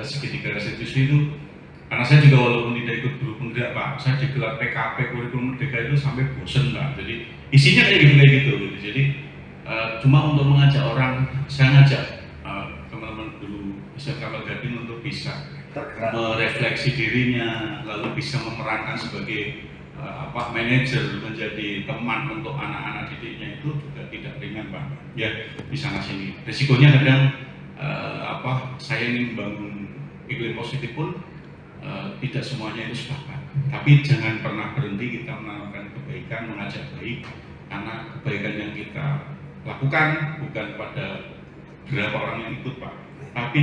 segitiga restitusi itu, karena saya juga walaupun tidak ikut guru penggerak Pak, saya digelar PKP kurikulum merdeka itu sampai bosen Pak. Jadi isinya kayak gitu. Jadi cuma untuk mengajak orang, saya ngajak teman-teman dulu bisa kapal gading untuk bisa merefleksi dirinya, lalu bisa memerankan sebagai manajer, menjadi teman untuk anak-anak didiknya, itu juga tidak ringan Pak. Ya di sana sini. Resikonya kadang saya ingin membangun iklim positif pun tidak semuanya itu sepakat. Tapi jangan pernah berhenti kita menanamkan kebaikan, mengajak baik, karena kebaikan yang kita lakukan bukan pada berapa orang yang ikut Pak, tapi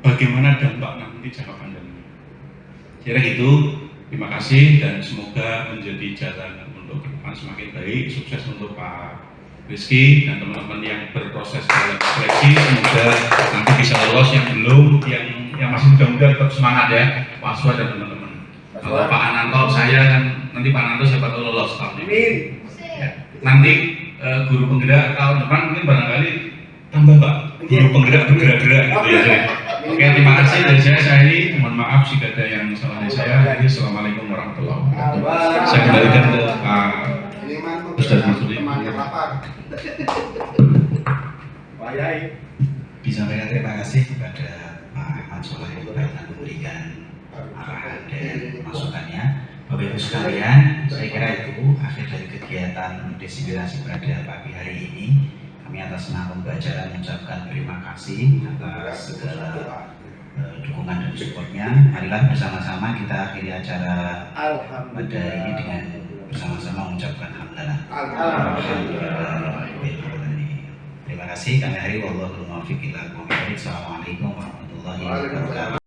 bagaimana dampak nanti jangka panjangnya. Kira gitu. Terima kasih dan semoga menjadi jalan untuk ke depan semakin baik. Sukses untuk Pak Rizky dan teman-teman yang berproses dalam seleksi. Semoga nanti bisa lolos, yang belum, yang masih muda-muda tetap semangat ya, Pak Aswa dan teman-teman. Kalau Pak Ananto, saya kan nanti Pak Ananto siapa tahu lolos tahun ini. Ya. Nanti guru penggerak tahun depan mungkin barangkali tambah Pak, guru penggerak bergerak-gerak gitu ya. Oke, terima kasih dari saya ini. Mohon maaf jika ada yang salah dari saya. Assalamualaikum warahmatullahi wabarakatuh. Saya kembalikan ke Pak Ustadz Mansuri. Disampaikan terima kasih kepada Pak Ahmad Soleh karena memberikan arahan dan masukannya. Bapak Ibu sekalian, saya kira itu akhir dari kegiatan desiderasi peradilan pagi hari ini. Kami atas nama pembelajaran mengucapkan terima kasih atas segala dukungan dan supportnya. Marilah bersama-sama kita akhiri acara pada ini dengan bersama-sama mengucapkan hamdalah. Terima kasih. Kami akhiri. Wallahul muwaffiq ila aqwamit thoriq. Assalamualaikum warahmatullahi wabarakatuh.